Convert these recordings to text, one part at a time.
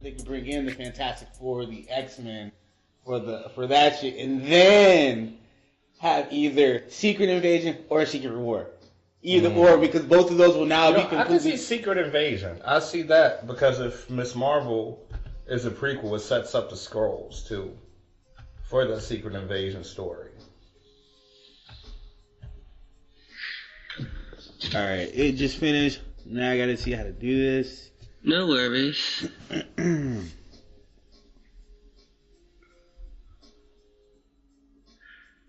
They could bring in the Fantastic Four, the X-Men, for that shit, and then have either Secret Invasion or Secret War. Either or, because both of those will now be completely... I can see Secret Invasion. I see that because if Miss Marvel is a prequel, it sets up the Skrulls, too, for the Secret Invasion story. Alright, it just finished. Now I gotta see how to do this. No worries.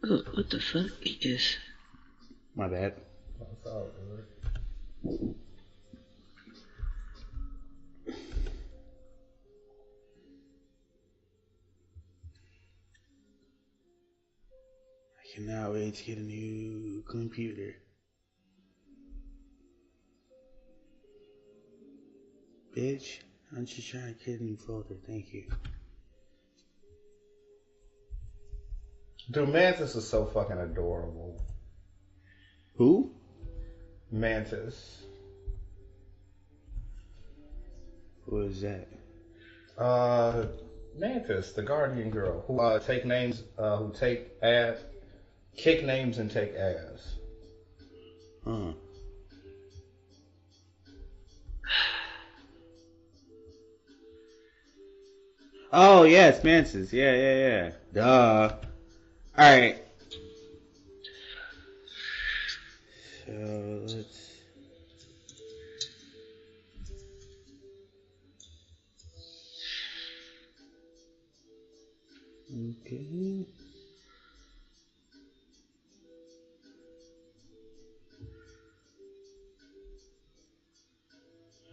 Oh, what the fuck is... My bad. That's all good. I cannot wait to get a new computer. Bitch, I'm just trying to get a new folder. Thank you. Dude, Mantis is so fucking adorable. Who? Mantis. Who is that? Mantis, the Guardian girl, who take names, who take ass, kick names and take ass. Huh. Oh yes, Mantis. Yeah. Duh. All right. So let's. Okay.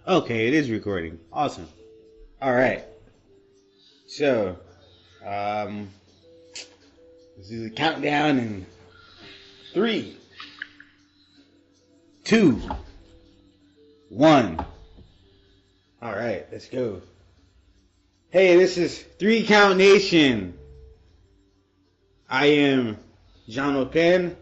Okay, it is recording. Awesome. All right. So, this is a countdown in 3, 2, 1. All right, let's go. Hey, this is 3 Count Nation. I am John O'Penn.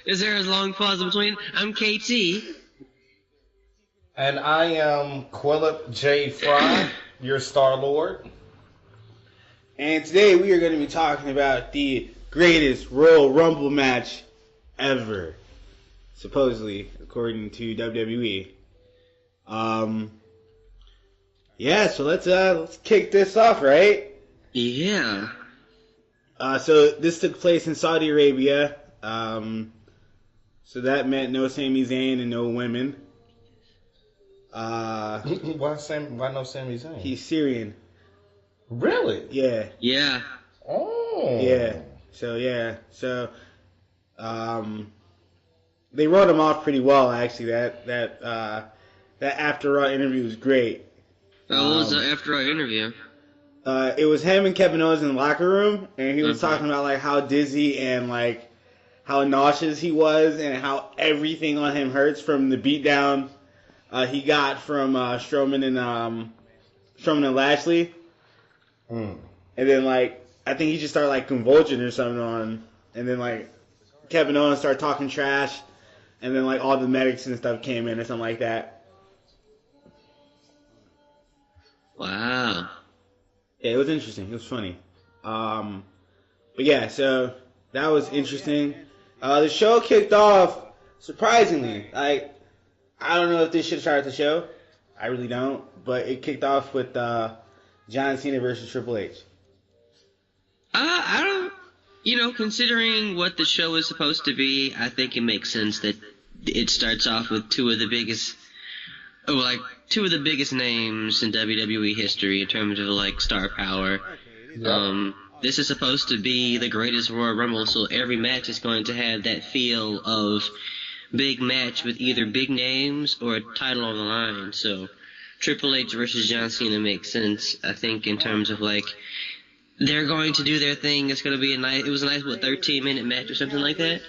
Is there a long pause in between? I'm KT. And I am Quillip J. Fry, your Star-Lord. And today we are going to be talking about the greatest Royal Rumble match ever. Supposedly, according to WWE. Yeah, so let's kick this off, right? Yeah. So this took place in Saudi Arabia. So that meant no Sami Zayn and no women. Why no Sami Zayn? He's Syrian. Really? Yeah. Yeah. Oh. Yeah. So they wrote him off pretty well, actually. That After Raw interview was great. What was the After Raw interview? It was him and Kevin Owens in the locker room, and he was talking about like how dizzy and like how nauseous he was, and how everything on him hurts from the beatdown he got from Strowman and Lashley. And then like I think he just started like convulsing or something on, and then like Kevin Owens started talking trash, and then like all the medics and stuff came in or something like that. Wow. Yeah, it was interesting. It was funny. But yeah, so that was interesting. The show kicked off surprisingly. Like, I don't know if this should start the show. I really don't. But it kicked off with John Cena versus Triple H. I don't. Considering what the show is supposed to be, I think it makes sense that it starts off with two of the biggest names in WWE history in terms of like star power. This is supposed to be the greatest Royal Rumble, so every match is going to have that feel of big match with either big names or a title on the line. So Triple H versus John Cena makes sense, I think, in terms of like they're going to do their thing. It's going to be it was a nice 13-minute match or something like that.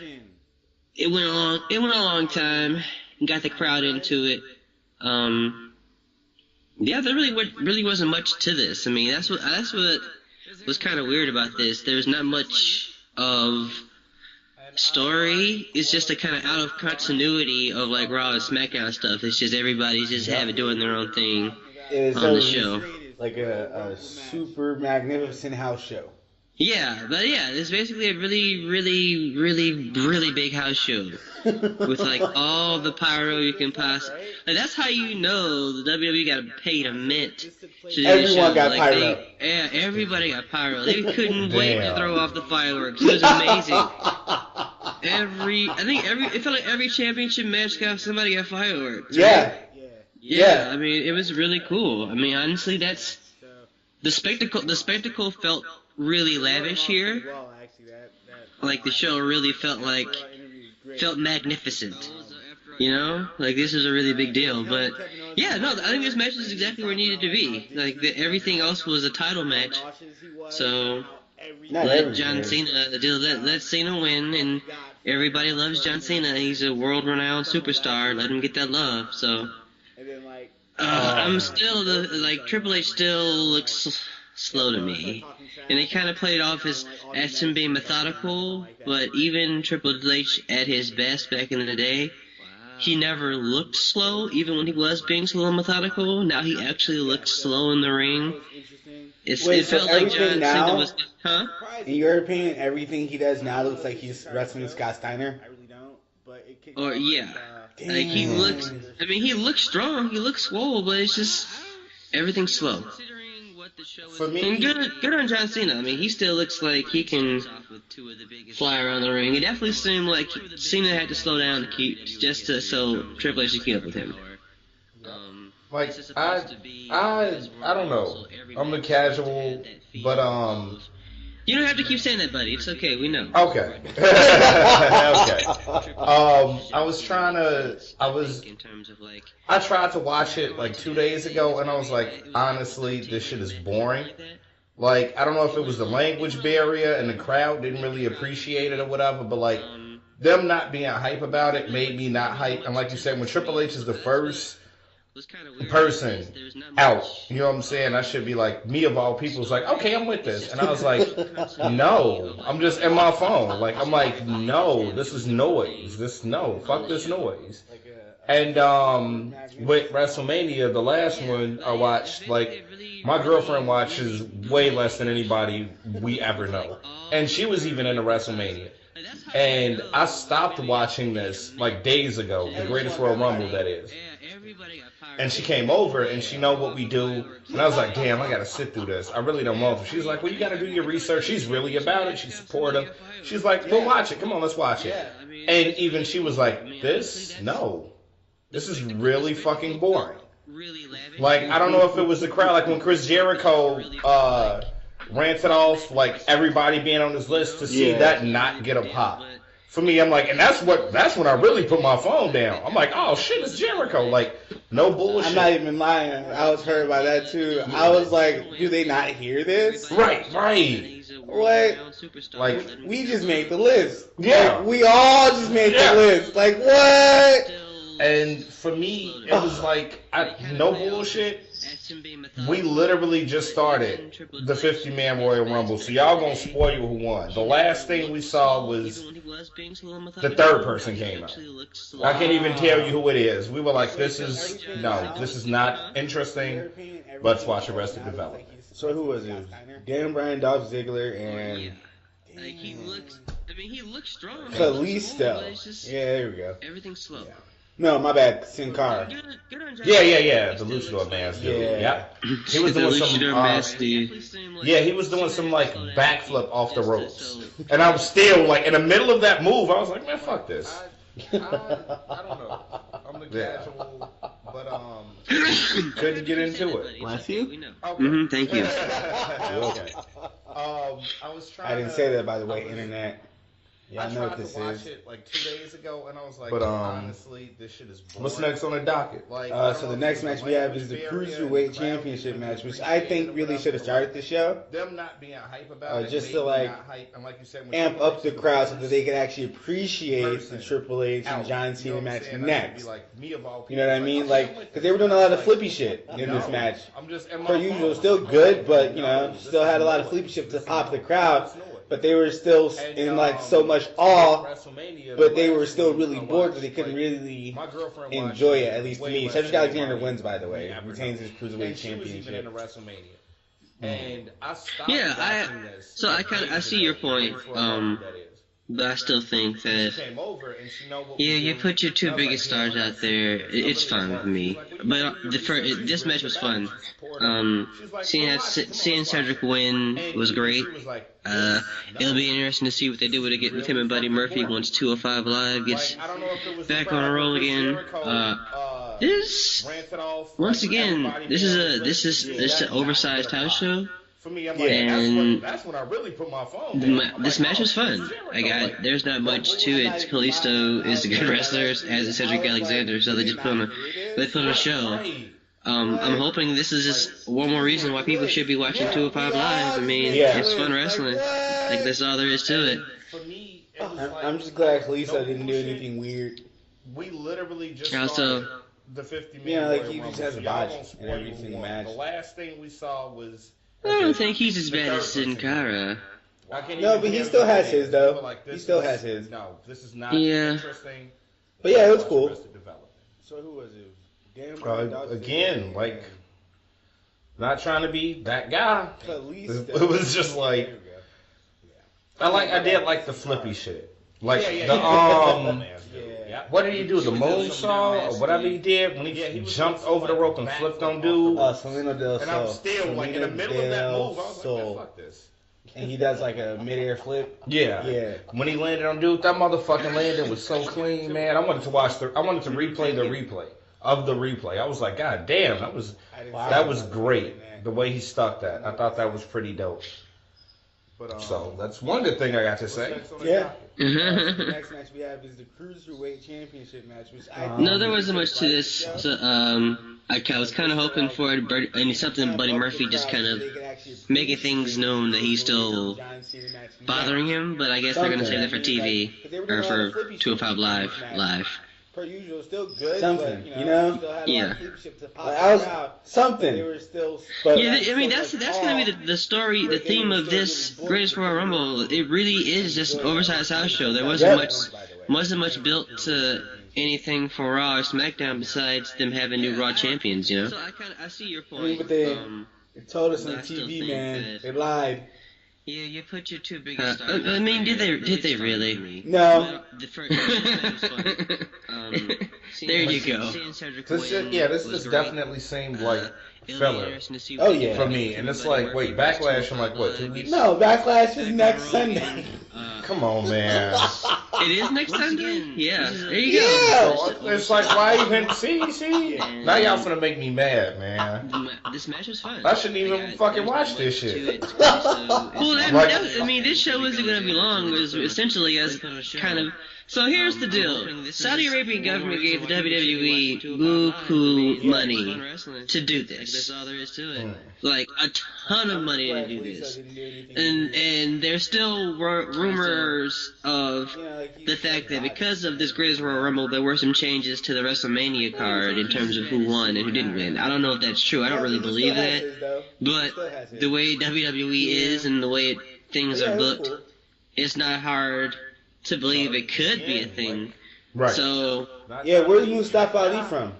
It went a long time. Got the crowd into it. Yeah, there really wasn't much to this. I mean, that's what was kind of weird about this. There's not much of story. It's just a kind of out of continuity of like Raw and SmackDown stuff. It's just everybody's just doing their own thing on the show. Like a super magnificent house show. Yeah, but yeah, it's basically a really, really, really, really big house show with like all the pyro you can possibly. Like, that's how you know the WWE got paid a mint to do this show. Everyone got pyro. Yeah, everybody got pyro. They couldn't wait to throw off the fireworks. It was amazing. It felt like every championship match somebody got fireworks. Right? Yeah. I mean, it was really cool. I mean, honestly, that's the spectacle. The spectacle felt really lavish here. Like the show really felt magnificent. You know, like this is a really big deal. But yeah, no, I think this match is exactly where it needed to be. Like everything else was a title match. So let John Cena let Cena win, and everybody loves John Cena. He's a world-renowned superstar. Let him get that love. So I'm still Triple H still looks slow to me. And they kind of played it off as him being methodical, but even Triple H at his best back in the day, he never looked slow, even when he was being slow and methodical. Now he actually looked slow in the ring. It felt like John Cena was... Huh? In your opinion, everything he does now looks like he's wrestling Scott Steiner? Or, yeah. Damn. Like, he looks strong, he looks swole, but it's just... everything's slow. For me, and good on John Cena. I mean, he still looks like he can fly around the ring. It definitely seemed like Cena had to slow down so Triple H could keep up with him. Like I don't know. I'm the casual, but You don't have to keep saying that, buddy. It's okay. We know. Okay. Okay. I tried to watch it like 2 days ago, and I was like, honestly, this shit is boring. Like, I don't know if it was the language barrier and the crowd didn't really appreciate it or whatever, but like, them not being hype about it made me not hype. And like you said, when Triple H is the first person out, you know what I'm saying? I should be like, me of all people was like, okay, I'm with this. And I was like, no, I'm just in my phone. Like, I'm like, no, this is noise. Fuck this noise. And with WrestleMania, the last one I watched, like, my girlfriend watches way less than anybody we ever know. And she was even into WrestleMania. And I stopped watching this like days ago, the Greatest Royal Rumble, that is. And she came over and she know what we do. And I was like, damn, I got to sit through this. I really don't want to. She's like, well, you got to do your research. She's really about it. She's supportive. She's like, well, watch it. Come on, let's watch it. And even she was like, this is really fucking boring. Like, I don't know if it was the crowd. Like when Chris Jericho ranted off like everybody being on his list to see that not get a pop. For me, I'm like, and that's when I really put my phone down. I'm like, oh shit, it's Jericho. Like, no bullshit. I'm not even lying. I was hurt by that too. I was like, do they not hear this? Right. What? Like, we just made the list. Yeah. Like, we all just made the list. Like, what? And for me, it was like, no bullshit. We literally just started the 50-man Royal Rumble, so y'all gonna spoil who won. The last thing we saw was the third person came out. I can't even tell you who it is. We were like, this is not interesting. Let's watch the rest of the development. So who was it? Dan Bryan, Dolph Ziggler, and... he looks strong. Kalisto. Yeah, there we go. Everything's slow. Yeah. No, my bad. Sin Cara. Yeah. The Luchador Mask dude. Yeah. He was doing some. He was doing some like backflip off the ropes, and I was still like in the middle of that move. I was like, man, fuck this. I don't know. I'm the casual, but couldn't get into it. Bless you. Okay. Thank you. Okay. I didn't say that, by the way, internet. Yeah, I know what this watch is. it like 2 days ago, and I was like, But, honestly, this shit is boring. What's next on the docket? Like, So the next match we have is the Cruiserweight Championship match, which I think really should have started the show. Them not being hype about it, just to like you said, amp up the crowd so that they could actually appreciate the Triple H and John Cena match next. You know what I mean? Like, because they were doing a lot of flippy shit in this match. Per usual, still good, but you know, still had a lot of flippy shit to pop the crowd. But they were still in like so much awe, but they were still really bored that they couldn't really enjoy it, at least to me. Cedric Alexander wins, by the way. Retains his Cruiserweight Championship. And I stopped Yeah, watching this. so I see your point. But I still think that, yeah, you put your two biggest stars out there, it's fine with me. But this match was fun. Seeing Cedric win was great. It'll be interesting to see what they do with him and Buddy Murphy once 205 Live gets back on a roll again. Once again, this is an oversized house show. For me, I'm and that's when I really put my phone. This match was fun. There's not much to it. Kalisto is a good wrestler, as is Cedric Alexander, so they just put on a show. I'm hoping this is just one more reason why people should be watching 205 Live. I mean, it's fun wrestling. Like, that's all there is to it. For me, I'm just glad Kalisto didn't do anything weird. We literally just also the 50 minute. Yeah, like he just has a botch in every single match. The last thing we saw was. I don't think he's as bad as Sin Cara. No, but he still has his, though. He still has his. No, this is not interesting. But yeah, it was cool. So who was it? Again, like, not trying to be that guy. It was just like, I did like the flippy shit. Like, what did he do? The moonsault or whatever he did when he jumped over the rope and flipped on dude. Salino del Sol. And I'm still like in the middle of that move. I was like, man, fuck this. And he does like a midair flip. Yeah. When he landed on dude, that motherfucking landing was so clean, man. I wanted to replay the replay of the replay. I was like, God damn, that was great. The way he stuck that, I thought that was pretty dope. So that's one good thing I got to say. Yeah. The next match we have is the Cruiserweight Championship match, which no, there wasn't much to this. So, I was kind of hoping for it, something Buddy Murphy just kind of making things known that he's still bothering him, but I guess they're gonna save that for TV or for 205 Live. Per usual, still good. Something, you know? Yeah. Something. Yeah, I mean that's gonna be the story, the theme of this Greatest Royal Rumble. It really is just an oversized house show. There wasn't much built to anything for Raw or SmackDown besides them having new Raw champions, you know. So I see your point. But they told us on TV, man. They lied. Yeah, you put your two biggest stars. I mean, did they really? No. There you go. This just definitely seemed like filler. Oh yeah. For me, and it's like, wait, Backlash in like what, 2 weeks? No, Backlash is next Sunday. Come on, man. It is next Sunday? Yeah. There you go. Yeah. It's like, why even see? Now y'all finna make me mad, man. This match was fun. I shouldn't even fucking watch this shit. I mean, this show wasn't gonna be long. It was essentially as kind of. So here's the deal. Saudi Arabian government gave the WWE buku money to do this. That's all there is to it. Like a ton of money to do this. And there's still rumors of the fact that because of this Greatest Royal Rumble, there were some changes to the WrestleMania card in terms of who won and who didn't win. I don't know if that's true. I don't really believe that. But the way WWE is and the way things are booked, it's not hard to believe it could be a thing. Right. So yeah, where's Mustafa Ali from?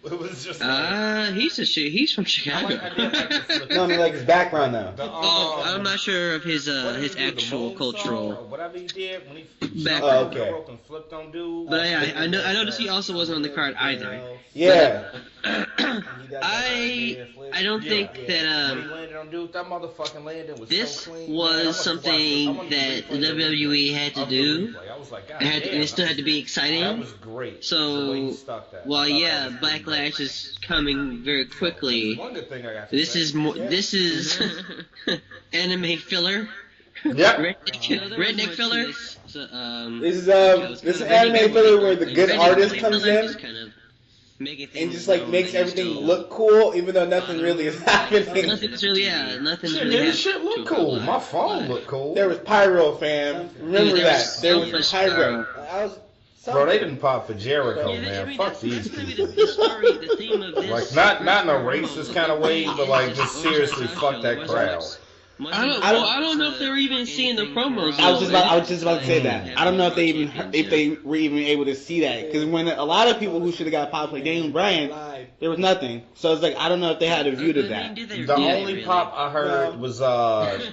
It was just he's from Chicago. No, I mean like his background though. I'm not sure of his actual cultural background. Oh, okay. But I noticed he also wasn't on the card either. Yeah. I don't think that this was something that the WWE had to do. And it still had to be exciting. So while Backlash is coming very quickly, this is anime filler. Yep. Redneck filler. This is anime filler where the good artist comes in and just like makes everything look cool, even though nothing really is happening. Nothing's really, nothing's Shit, really this shit look cool. My phone look cool. There was pyro, fam. Remember Dude, that? There was much pyro. I was. Bro, they didn't pop for Jericho, man. Fuck these people. Like, not in a racist kind of way, but like, just seriously, fuck that crowd. I don't know if they were even seeing the promos. I was just about to say that. I don't know if they were even able to see that, because when a lot of people who should have got popped like Daniel Bryan, there was nothing. So it's like I don't know if they had a view to that. The only pop I heard was the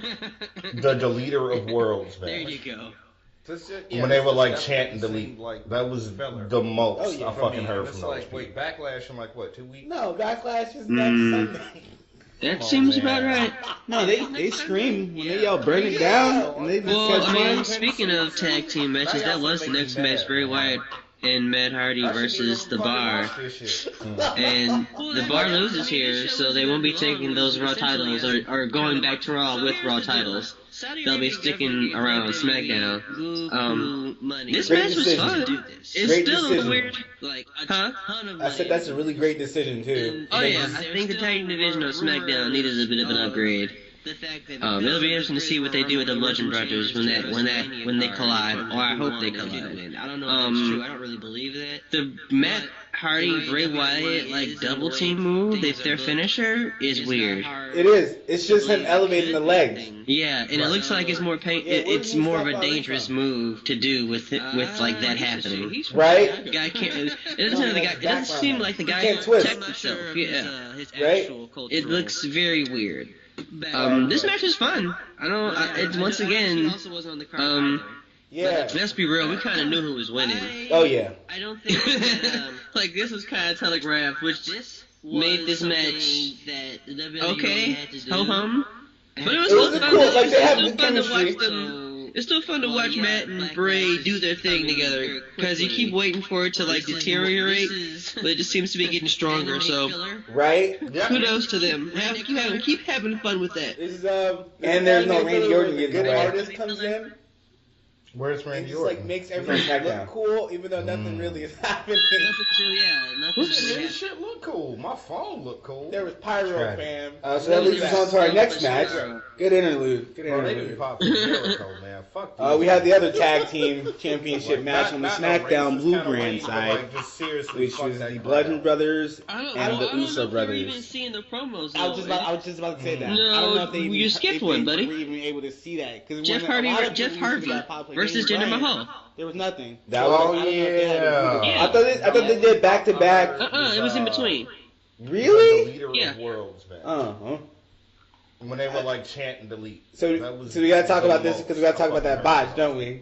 deleter of worlds, man. There you go. When they were like chanting delete, that was the most I fucking heard from those people. Wait, Backlash in like what, 2 weeks? No, Backlash is next Sunday. That seems about right. No, they scream when they yell "burn it down" and they just Well, catch I mean, fire. speaking of tag team matches, that was the next match: Bray Wyatt and Matt Hardy versus The Bar. And The Bar loses here, so they won't be taking those Raw titles or going back to Raw with Raw titles. They'll be sticking around on SmackDown. This match was fun. It's Great still decision. a weird, huh? I said that's a really great decision too. Oh yeah, I think the tag team division of SmackDown needed a bit of an upgrade. It'll be interesting to see what they do with the Bludgeon Brothers when they collide, or I hope they collide. I don't know if that's true. I don't really believe that. The Matt Hardy Bray Wyatt like double team move, if their finisher, is weird. It is. It's just him elevating the legs. Yeah, and it looks like it's more it's more of a dangerous move to do with like that happening. Right? The guy can't. It doesn't seem like the guy can't twist. checked himself. Yeah, Right? It looks very weird. This match is fun. It's once again. Yeah. Let's be real. We kind of knew who was winning. Oh yeah. I don't think like this was kind of telegraphed, which made this match okay. Ho hum. But it was still fun. Cool. Like they have It's the still fun to watch chemistry. them. It's still fun to watch Matt and Bray do their thing together because you keep waiting for it to like deteriorate, but it just seems to be getting stronger. So Right? kudos to them. Keep having fun with that. This is and there's no Randy Orton getting the way. Artist comes in. Where's And Randy just Orton? like makes everything look cool, even though nothing really is happening. This shit look cool. My phone look cool. There was pyro, Tragic. fam. So that leads us on to our next match. Good interlude. Good Bro, they didn't interlude. pop for Jericho, man. Fuck these We have the other tag team championship match on the Not in a SmackDown racist Blue kinda brand way, but, side, like, just seriously, which fuck was that the crowd. Bludgeon Brothers I don't and the know Uso if we're even brothers. seeing the promos. I was just about to say that. No, I don't know if they even, you skipped if they one, buddy. were even able to see that. Cause Jeff when a lot Hardy, of Jeff people who Harvey got popped like versus Daniel Jinder Bryan, Mahal. there was nothing. Oh, I don't know if they had a view to yeah. that. I thought they did back to back. It was in between. Really? The leader Yeah. of worlds, man. Uh-huh. When they were like chanting delete. So we gotta talk about this because we gotta talk about that botch, don't we?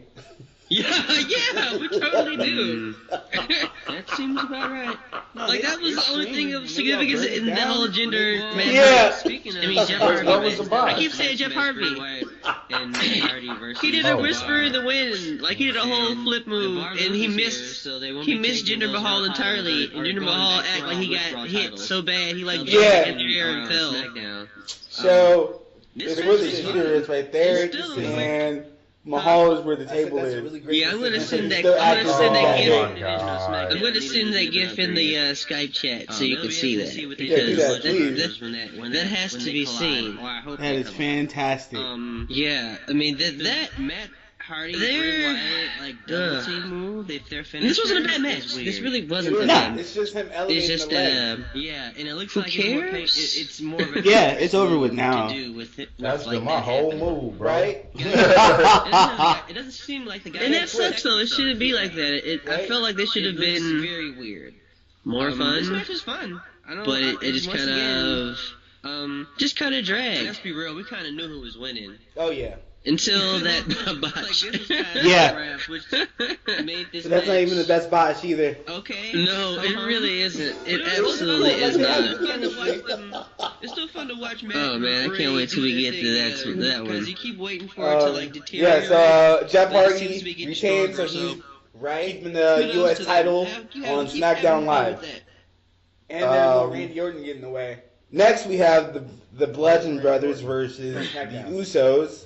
Yeah, we totally do. That seems about right. Like that was the only thing of significance in the whole gender match. Yeah. I mean Jeff Hardy. What was the botch? I keep saying Jeff Hardy. He did a whisper in the wind, like he did a whole flip move, and he missed Jinder Mahal entirely, and Jinder Mahal act like he got hit so bad he like jumped Yeah. in the air and fell. So it's where the is heater is right there, It's still- and Mahal is where the table is. Yeah, I'm gonna send that. Still I'm gonna send that active. gif. Oh my God. I'm gonna send that gif in the Skype chat so you can see that Yeah, do because that, please. that has to be seen. That is fantastic. Yeah, I mean that Matt Hardy, double team move. This wasn't a bad match. This really wasn't a No, bad match. it's just him It's elevating just the legs. yeah, and it looks Who like cares? it's more of a Yeah, it's over with now. To do with it, That's like been my that whole happening. move, bro. Right? It doesn't seem like the guy. And that sucks though. It shouldn't be like that. I felt like this should have been very weird. More fun. This match was fun. But it just kind of dragged. Let's be real. We kind of knew who was winning Oh yeah. until that botch. Yeah. Made this So that's not match- even the best botch either. Okay. No, it really isn't. It absolutely is not. It's still fun to watch Matt. Oh man, I can't wait till we get to that one. Because you keep waiting for it to like deteriorate. Yes, Jeff but it Hardy seems to be getting retained, so stronger, he's keeping the kudos U.S. to them. title Keep on having SmackDown fun Live. with that. And there's no Randy Orton getting in the way. Next, we have the Bludgeon Brothers versus the Usos.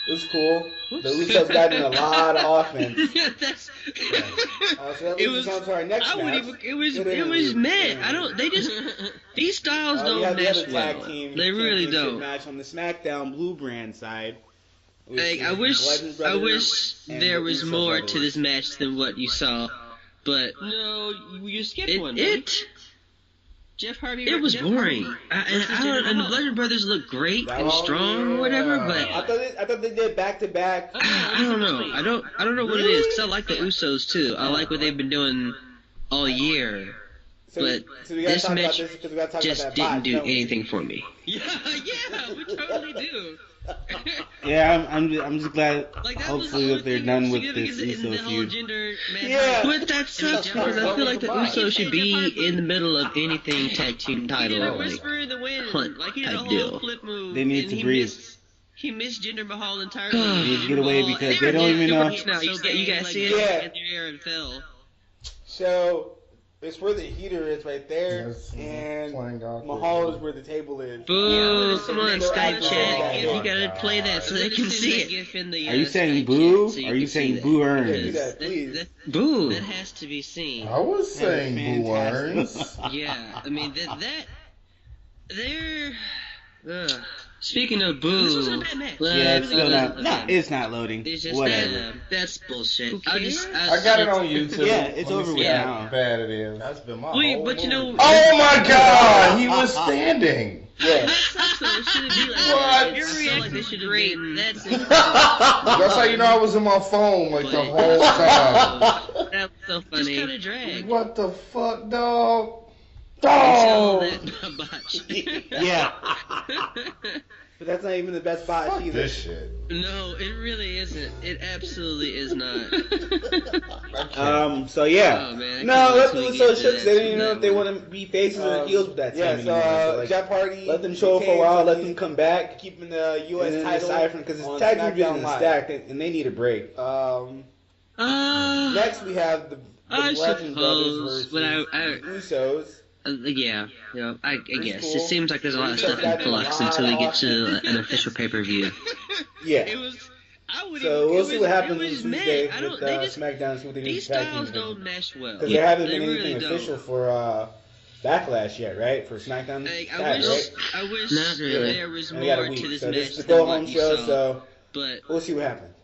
It was cool. The Usos got in a lot of offense. That's. So that It leads was. us on to our next I wouldn't match. even. It was. Good It was interview. mad. Good I don't. They just. interview. These styles We don't have the other mesh tag well. team They really championship don't. match on the SmackDown Blue Brand side. Like, I wish there was more to this match than what you saw, but No, you skipped one. Jeff Hardy. it was boring. And the Bludgeon Brothers look great and strong or whatever, but I thought they did back to back. I don't know. I don't know what it is, because I like the Usos too. I like what they've been doing all year, but this match just didn't do anything for me. Yeah, we totally do. Yeah, I'm just glad. Like, that Hopefully, was if they're the done only with thing this significant in the Uso whole feud. gender match. Yeah. But that sucks because I feel like the Usos should be in the middle of anything tag team He did a title, like whisper in the wind. Hunt Like, he did a type whole deal. flip move. They need and to he breathe. He missed Jinder Mahal entirely. They need to get away Well, because they they don't even know. Now, you guys see it? Yeah. In the air and fell. So it's where the heater is right there, Yes, and playing golf. Mahal is where the table is. Boo! Come on, So Skype I- chat. Oh, You gotta play that so they can see it. Are you saying boo? so you Or are you can see saying that. boo Yeah, earns? do that, please. Boo! That has to be seen. I was saying Boo Fantastic. Earns. Yeah, I mean they're. Speaking of This boo, wasn't a bad match. Yeah, it's still not. No, Okay. it's not loading. It's just Whatever. that's bullshit. Who I cares? I got it on YouTube. Yeah, it's Let me over see with how now. bad it is. That's been my Wait, whole but you know, movie. Oh my God! He was standing. Yeah. That sucks though. It shouldn't be like What? that. Your I feel reaction like they was should have great. been. That's That's how you know I was in my phone like the whole time. That's so Just funny. kind of drag. What the fuck, dog? All Dog! that botch. Yeah. But that's not even the best botch Fuck either. this shit. No, it really isn't. It absolutely is not. So yeah. Oh, man, I No, can't let wait the till we Usos get to shook. that They didn't even know that if they one. want to be faces or heels with that team Yeah, so anymore. Like, Jeff Hardy, let them show up for a while. Let them come back. keeping the And U.S. then title decide from because on it's tag team SmackDown division is Live. stacked and they need a break. Next we have the I Bludgeon Brothers suppose, versus but the Usos. yeah, I guess cool. it seems like there's a lot of Usos stuff got in in a flux lot until we of get to an official pay-per-view. Yeah. It was. I would. So we'll see what happens it on was Tuesday mad. I don't. with They just. SmackDown. See what they do These with tag team styles division. don't mesh well. Because there hasn't They been anything really don't. official for Backlash yet, right? For SmackDown Like, tag, right? I wish Not really. there was And we got a more week. to this So match this is the than go what home you show, saw. so But we'll see what happens.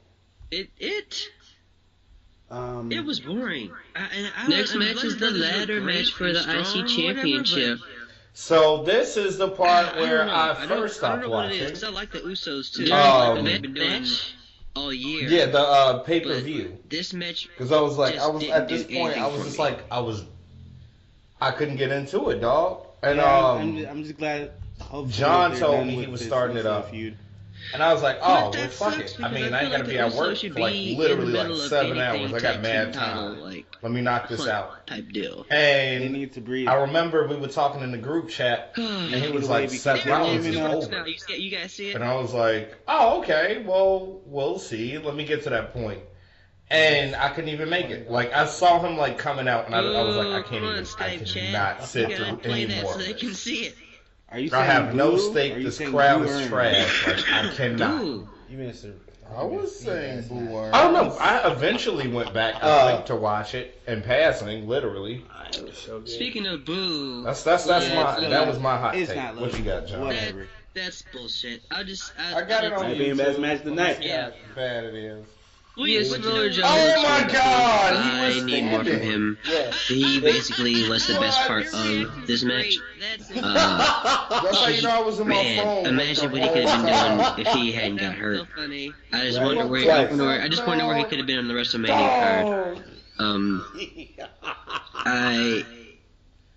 it was boring. Next match is the ladder match for the IC Championship. So this is the part where I don't first stopped know what it is, watching. 'cause I like the Usos too. Um, They've been doing all year. Yeah, the pay-per-view. This match. Because I was like, Just didn't at this do point, I anything was for just me. like, I couldn't get into it, dog. And I'm just glad. hopefully John they're told done me he with was this starting it Uso up. feud. And I was like, But oh, well, that fuck sucks it. I because mean, I I ain't feel gonna like be the at Usos work should for like be in literally the like middle of 7 anything hours. I got tag mad team time. title, like, Let me knock this Hunt out. type deal. They And need to breathe. I remember we were talking in the group chat, and he was like, Seth They don't Rollins even is know. over. You guys see it? And I was like, oh, okay, well, we'll see. Let me get to that point. And I couldn't even make it. Like, I saw him, like, coming out, and I was like, I Come on, Skype chat. cannot sit You gotta through play any that more so of they can this. see it. Are you I saying have no boo? stake. Are you This saying crowd boo is earned? trash. Like, I cannot. Ooh. You missed it. I was saying Boo Earns. I I don't know. I eventually went back, I think, to watch it in passing, literally. It was so good. Speaking of boo, That was my hot It's take. not What you got, John? Whatever. that's bullshit. I got it on Might be the best match of the night. Yeah. Bad it is. Yes, but you Roller know- Jones. Oh my God! He I was need more from standing. him. Yeah. He basically was the best part of this match. That's That's how you know I was in my Man, phone. imagine like, what he the could have been whole doing if he hadn't got so hurt. funny. I just Right. wonder Twice. I just wonder where he could have been on the WrestleMania card.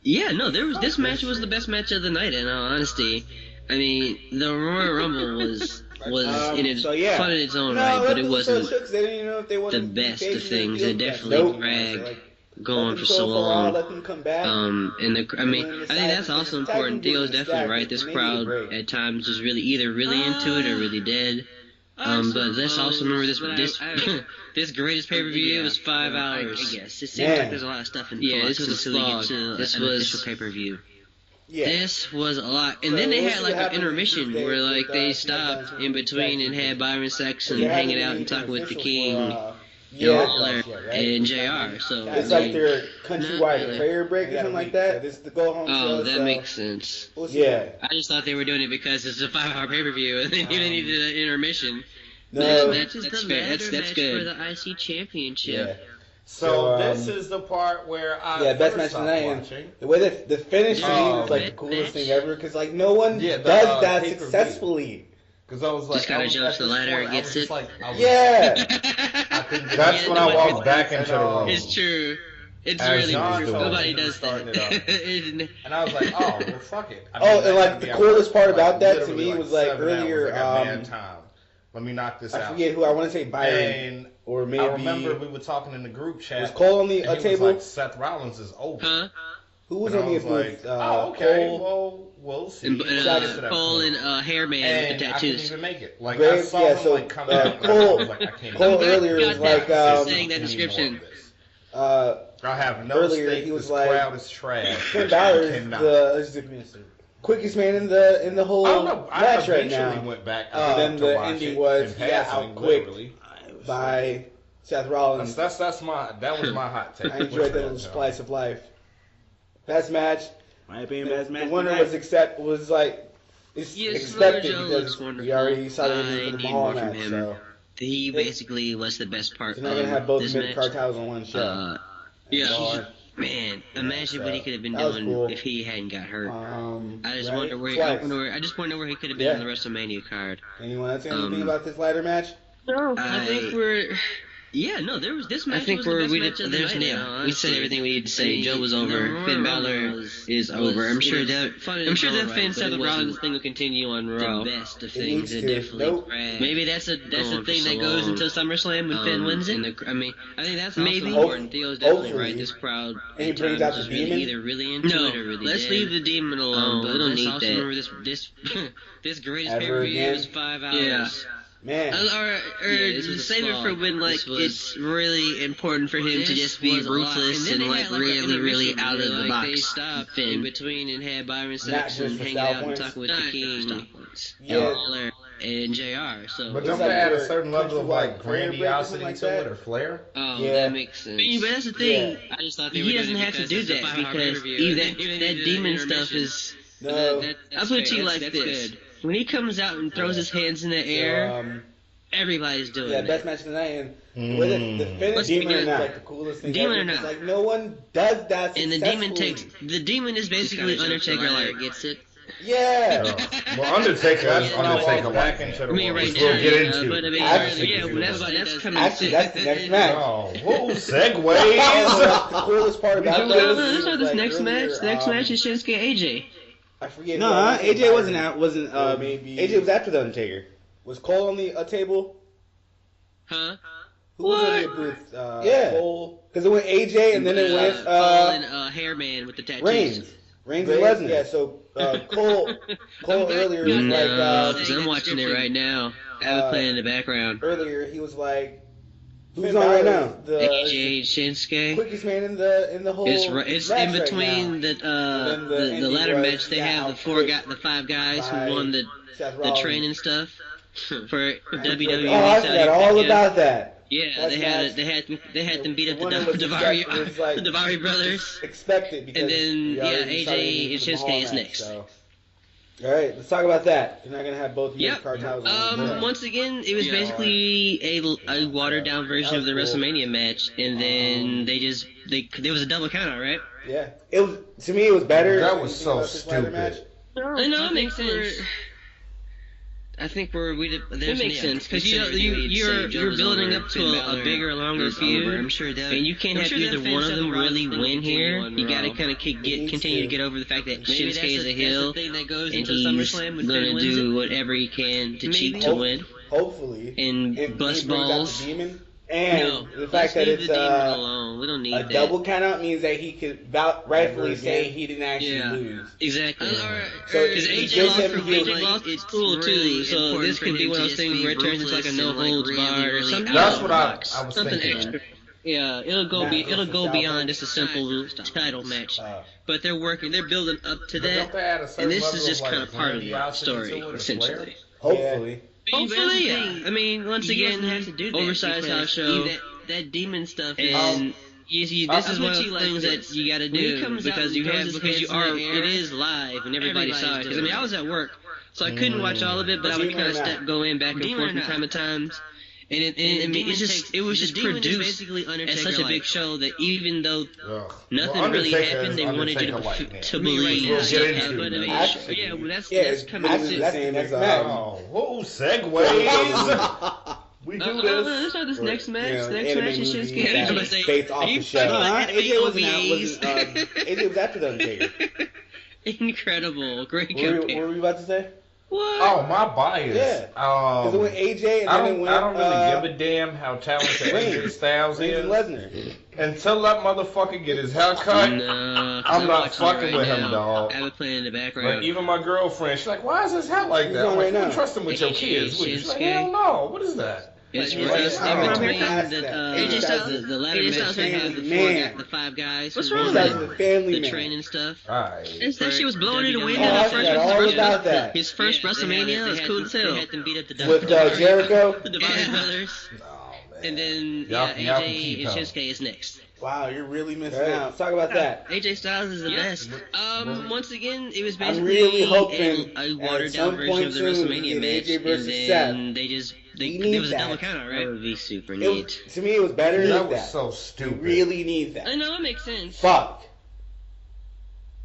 Yeah, no, this match was the best match of the night. In all honesty, I mean, the Royal Rumble was in its fun in its own right, but it wasn't the best of things. It definitely dragged going for so long. Let them come back. And I think that's also important. Theo's definitely right. This crowd at times is really into it or really dead. But let's also remember this this greatest pay-per-view was 5 hours. I guess it seems like there's a lot of stuff in Yeah, this flux was a until we get slog. to This an was official pay-per-view. Yeah. This was a lot, and So then they we'll had see like what an happens intermission Tuesday where with, like they SmackDown stopped in between and had Byron Saxon They're hanging having out and anything talking with the official King, for, yeah, Lawler, and JR. So it's I like mean, their not countrywide really. prayer break or something like that. This is the go home show. Oh, that so makes sense. we'll see. Yeah. I just thought they were doing it because it's a 5-hour pay-per-view and they needed an intermission. No. That's fair. That's good. For the IC Championship. Yeah. So, So, this is the part where I Yeah, best first match stopped tonight. And watching. the way that the finish to me was like the Match. coolest thing ever because like no one Yeah, the, does that pay-per-view. successfully. Because I was like, Just gotta I was, jump at to the this ladder point, and I gets was just it. like, I was, Yeah. That's when I walked back into the room. It's true. It's As really John true. told me, Nobody he was does starting that. it up. And I was like, oh, well, fuck it. I Oh, mean, and that like could the be coolest part like, about that to literally, me was like 7 earlier. hours. I got mad time. Let me knock this I out. forget who I want to say Byron And or maybe I remember we were talking in the group chat. was Cole on the and he table. was like, Seth Rollins is over. Huh? Who was And on I the was like, booth? oh, okay, Cole, well, we'll see. And We'll get to that Cole point. and Hairman And with the I couldn't tattoos. even make it. Like, I Graves, saw yeah, him, so, like, coming out. Cole- I was like, I can't Cole even make it. earlier got was that. like Saying that Any more description. of this. I have no earlier stake. he was This like, crowd is trash. Finn I Balor is cannot. the quickest man in the whole I don't know. I match right eventually now went back then to the watch ending it was in he got passing, outquicked literally. by Seth Rollins. That was my hot take. I enjoyed that little slice of life. Best match. My opinion, best match. The winner tonight. was like it's Yes, expected Joe because looks wonderful. we already saw the I ending for the need Mahal more from match. him. So He basically was the best part you're not gonna have of both this mid match. card titles on one show. Yeah, Lord. man, imagine what he could have been That was doing cool. if he hadn't got hurt. I just right? wonder where Twice. I just wonder where he could have been Yeah. on the WrestleMania card. Anyone else got anything about this ladder match? No, I think we're. Yeah, no, there was this match. I think was the best match of the night. We said everything we need to say. Joe was over. Finn Balor is over. I'm sure that Finn Seth Rollins thing will continue on Raw. The best of things. needs It to. definitely. Nope. Maybe that's the thing that goes until SummerSlam when Finn wins it. I mean, I think that's maybe important. Theo's definitely hopefully. right. This crowd. And he brings out the is really demon? either really into it or really let's leave the demon alone. We don't need that. Remember this this greatest Ever pay-per-view again? is 5 hours. Man. Save it for when like it's really important for him to just be ruthless and like really out of the box. They stopped in between and had Byron Saxon just for hanging style out and points? talking with the King, Yeah. Lawler, and JR. So But It's don't like they add a their certain level of like prayer break or something grandiosity like to that? it or flair? oh, Yeah. that makes sense. But that's the thing. I just thought he doesn't have to do that because even that demon stuff is. No. I'll put it to you like this: when he comes out and throws his hands in the air, everybody's doing yeah, that. best match of the night. And the way that the finish Demon is or not. like the coolest thing Demon ever. or not. It's like no one does that And successfully. the demon is basically Undertaker like gets it. Yeah. Well, Undertaker, that's Yeah, when I Undertaker walk back into the I mean, room, right which now, we'll get into. but I mean, Actually, yeah, well, that's coming Actually, soon. that's the next match. Oh, whoa, And segue. the coolest part about that No, is that's not this like next earlier, match. The next match is Shinsuke AJ. I forget. No, who I AJ Byron. wasn't out. Wasn't Or maybe AJ was after the Undertaker. Was Cole on the table? Huh? Who was on the booth? Yeah. Cole. Because it went AJ and then it went Cole and Hairman with the tattoos. Reigns and Lesnar. Yeah, so Cole earlier was like Because I'm watching it right now. I have it playing in the background. earlier he was like Who's on right now? The AJ Shinsuke. quickest man in the whole It's match in between right the ladder match. They have the 5 guys who won the training stuff for WWE. Oh, I forgot all about that. Yeah, they had them beat up the one was the Davari brothers. Expected because And then, we already AJ saw the and for the Shinsuke Mahal is match, next. so. All right, let's talk about that. You're not gonna have both Yep. mid-card titles on. Once again, it was basically a watered down version of the WrestleMania match, and then there was a double countout, right? Yeah, it was to me. It was better. That than was anything so about this ladder stupid. match. I know, it makes sense. I think it makes sense because you're building up to a bigger, longer feud. I'm sure that, and you can't have either one of them really win here. You got to kind of continue to get over the fact that Shinsuke is a heel, and he's gonna do whatever he can to cheat to win Hopefully, and bust he brings out balls. the demon. And the fact that it's alone. We don't need a that. double countout means that he could rightfully say he didn't actually lose. Exactly. So Because it AJ gives lost him for heel AJ lost, it's cool too. So this could be one of those things where it turns into like a no holds barred or something. That's what I was Something thinking. extra. Yeah, it'll go beyond just a simple title match. But they're building up to that, and this is just kind of part of the story, essentially. Hopefully. Hopefully, yeah. I mean, once again, oversized house show. That demon stuff is. This is one of the things that you gotta do because it is live and everybody saw it. Because I mean, I was at work, so I couldn't watch all of it, but I would kind of go in back and forth from time to time. And it was just produced as such a big show that even though nothing really happened, they wanted you to believe stuff happened. Yeah, well, that's kind of the same as whoa, segues. We do this. Let's start this next match. Next match is Shinsuke. Based off the show. AJ was after the Undertaker. Incredible. Great campaign. What were we about to say? What? Oh, my bias. Yeah. Because it went AJ and then it went... I don't really give a damn how talented AJ Styles is. Lesnar. Until that motherfucker get his hair cut, I'm not fucking with him, dog. I have it playing in the background. Like, even my girlfriend, she's like, why is his hair like that? I'm like, you don't trust him with your kids, would you? She's like, hell no. What is that? It's in between AJ Styles, the ladder match they have the five guys. What's wrong with that? The training stuff. That shit was blowing in the wind in his first WrestleMania. It was cool as hell. They had them beat up the with Jericho, the Bobby Brothers, and then AJ and Shinsuke is next. Wow, you're really missing out. Let's talk about that. AJ Styles is the best. Once again, it was I'm basically really hoping a watered down version of the WrestleMania match, and then there was a double countout, right? That would be super neat. To me, it was better than that. That was so stupid. You really need that. I know, it makes sense. Fuck.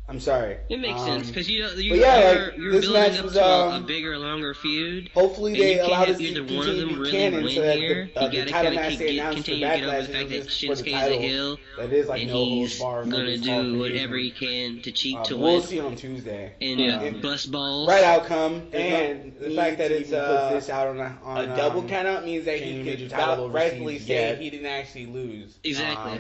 I'm sorry. It makes sense because you're this building match up was, to a bigger, longer feud. Hopefully, they allow this to either continue one of them to be really canon win so that here. the title match they announced for continue to get over Backlash the fact that is for the Shinsuke's a title. heel, That is like and no holds he's barred. gonna do whatever he can to cheat to we'll win. see on Tuesday. And bust balls. Right outcome, and the fact that it's puts this out on a double countout means that he could rightfully say he didn't actually lose. Exactly.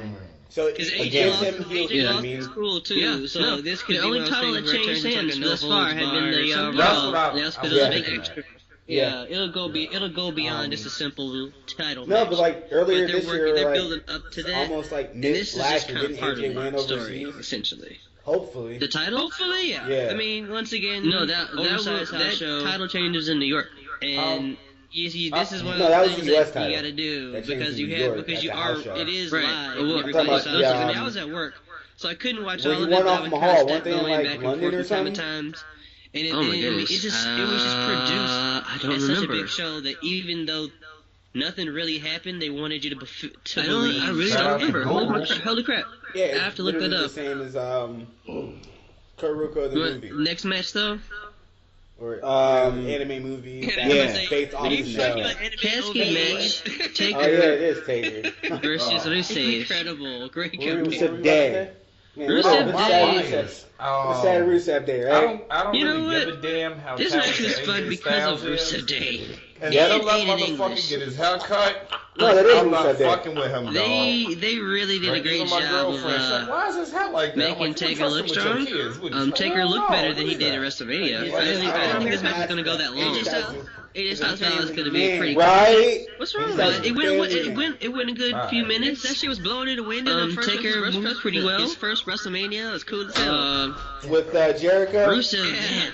So it gives him AJ is cool too. Yeah. So this could be the only title that changed hands thus far had been the Raw. That's because it was a big extra. Yeah, it'll go beyond just a simple title match. No, but like earlier this year, they're building up to that. Almost like this is just kind of part AJ of the story, essentially. Hopefully. The title? Hopefully, yeah. I mean, once again, that title changes in New York, and this is one of the things that you gotta do because it is live. Everybody saw it. I mean, I was at work, so I couldn't watch all of it. I would kind of step going back and forth from time to time. And it was just produced as such a big show that even though nothing really happened, they wanted you to believe. I really don't remember. Holy crap! Yeah, I have to look that up. The same as Kuruko the movie. Next match though. Or anime movie. Based off the show. Casket match. Taker. Oh yeah, it is Taker. Versus Rusev. Incredible. Great campaign. Rusev Day. Rusev Day. It's that Rusev Day, right? I don't really give a damn how this match was fun because of Rusev Day. And let motherfucker get his hair cut. No, that is I'm not Rusev Day. fucking with him, dog. They really did a great job of why is his hair like that? making Taker look strong. Taker looked better than he did at WrestleMania. I don't think this match is gonna go that long. AJ Styles is gonna be pretty right. What's wrong with it? It went a good few minutes. That shit was blowing in the wind. Taker moved pretty well. His first WrestleMania was cool as hell. With Jericho. Rusev,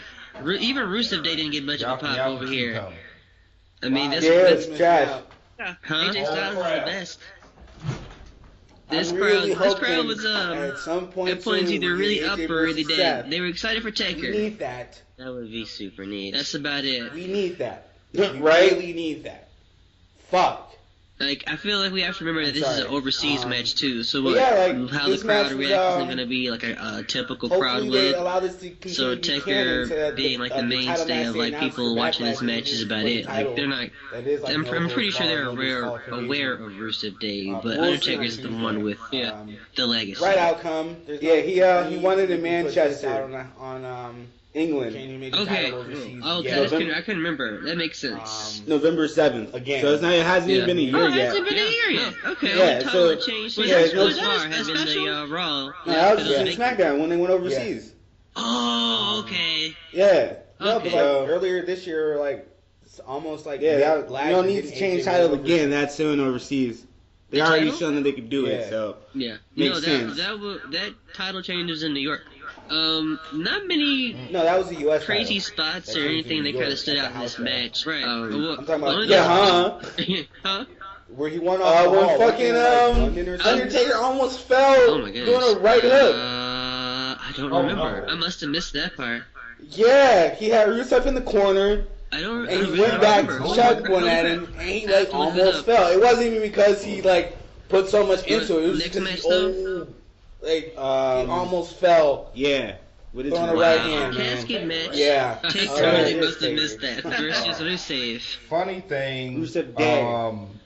even Rusev Day didn't get much of a pop over here. I mean, that's trash. AJ Styles is the best. This crowd was at some point it points either really up or really down. They were excited for Taker. We need that. That would be super neat. That's about it. We need that. We really need that. Fuck. Like, I feel like we have to remember that this is an overseas match too. So what? How the crowd reacts isn't going to be like a typical crowd would. So Taker being like the mainstay of like people watching this match is about it. Like they're not. I'm pretty sure they're aware of Rusev Day, but Undertaker's the one with the legacy. Right outcome. Yeah, he won it in Manchester on England. Okay. I couldn't remember. That makes sense. November 7th. Again. So it hasn't even been a year yet. It hasn't been a year yet. Okay. Yeah, so changed. That's far has been the Raw. No, that was SmackDown when they went overseas. Oh, okay. Yeah. No, but like earlier this year, like it's almost like you don't need to change title again that soon overseas. They already shown that they could do it, so yeah. Makes sense. That title change was in New York. Not many No, that was the U.S. crazy title. spots That or changed in anything New that kind York of stood at out the in this house match. Right. I'm talking about Huh? where he won off the when wall, fucking London or something. Undertaker almost fell Oh my goodness. doing a right hook. I don't Oh, remember. no. I must have missed that part. Yeah, he had Rusev in the corner, I don't. and he I went don't back, remember. chugged one at him, and he like I have to look it almost up. fell. It wasn't even because he like put so much into it. It was Next just match, because he he almost fell. Yeah. What is On it? the right hand, Casket man. match. Yeah. I Oh, totally yeah, must have Rusev. missed that. Versus Rusev. Funny thing, Rusev Day.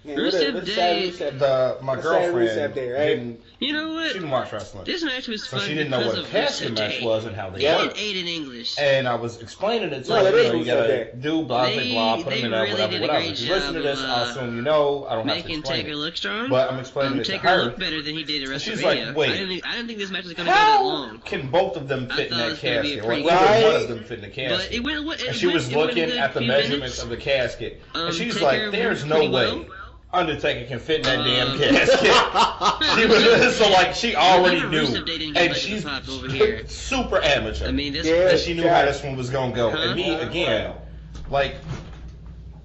Man, Rusev what's Day. sad Rusev? my What's sad girlfriend Rusev Day, right? didn't, You know she what? didn't watch wrestling, This match was so fun she didn't know because what a of casket Rusev match Day. was and how they They worked. ate in English. And I was explaining it to No, her. that is You gotta Rusev do blah, blah, blah, put They them in there, really whatever, did a whatever. great If you listen to job this, of, I'll assume you know. I don't have to Making explain Taker it. look strong. But I'm explaining it to Taker her. looked better than he did at And she's WrestleMania. like, wait. I didn't think this match was going to go that How long. can both of them I fit in thought it that was gonna be a casket? Or pretty either good one match. of them fit in the But casket? it went. And she was looking at the measurements of the casket. And she's like, there's no way Undertaker can fit in that damn casket. She was so like she already Rusev knew, Day didn't get and like she's the pop over here. super amateur. I mean, this Yeah. and she knew how this one was gonna go. And me again, like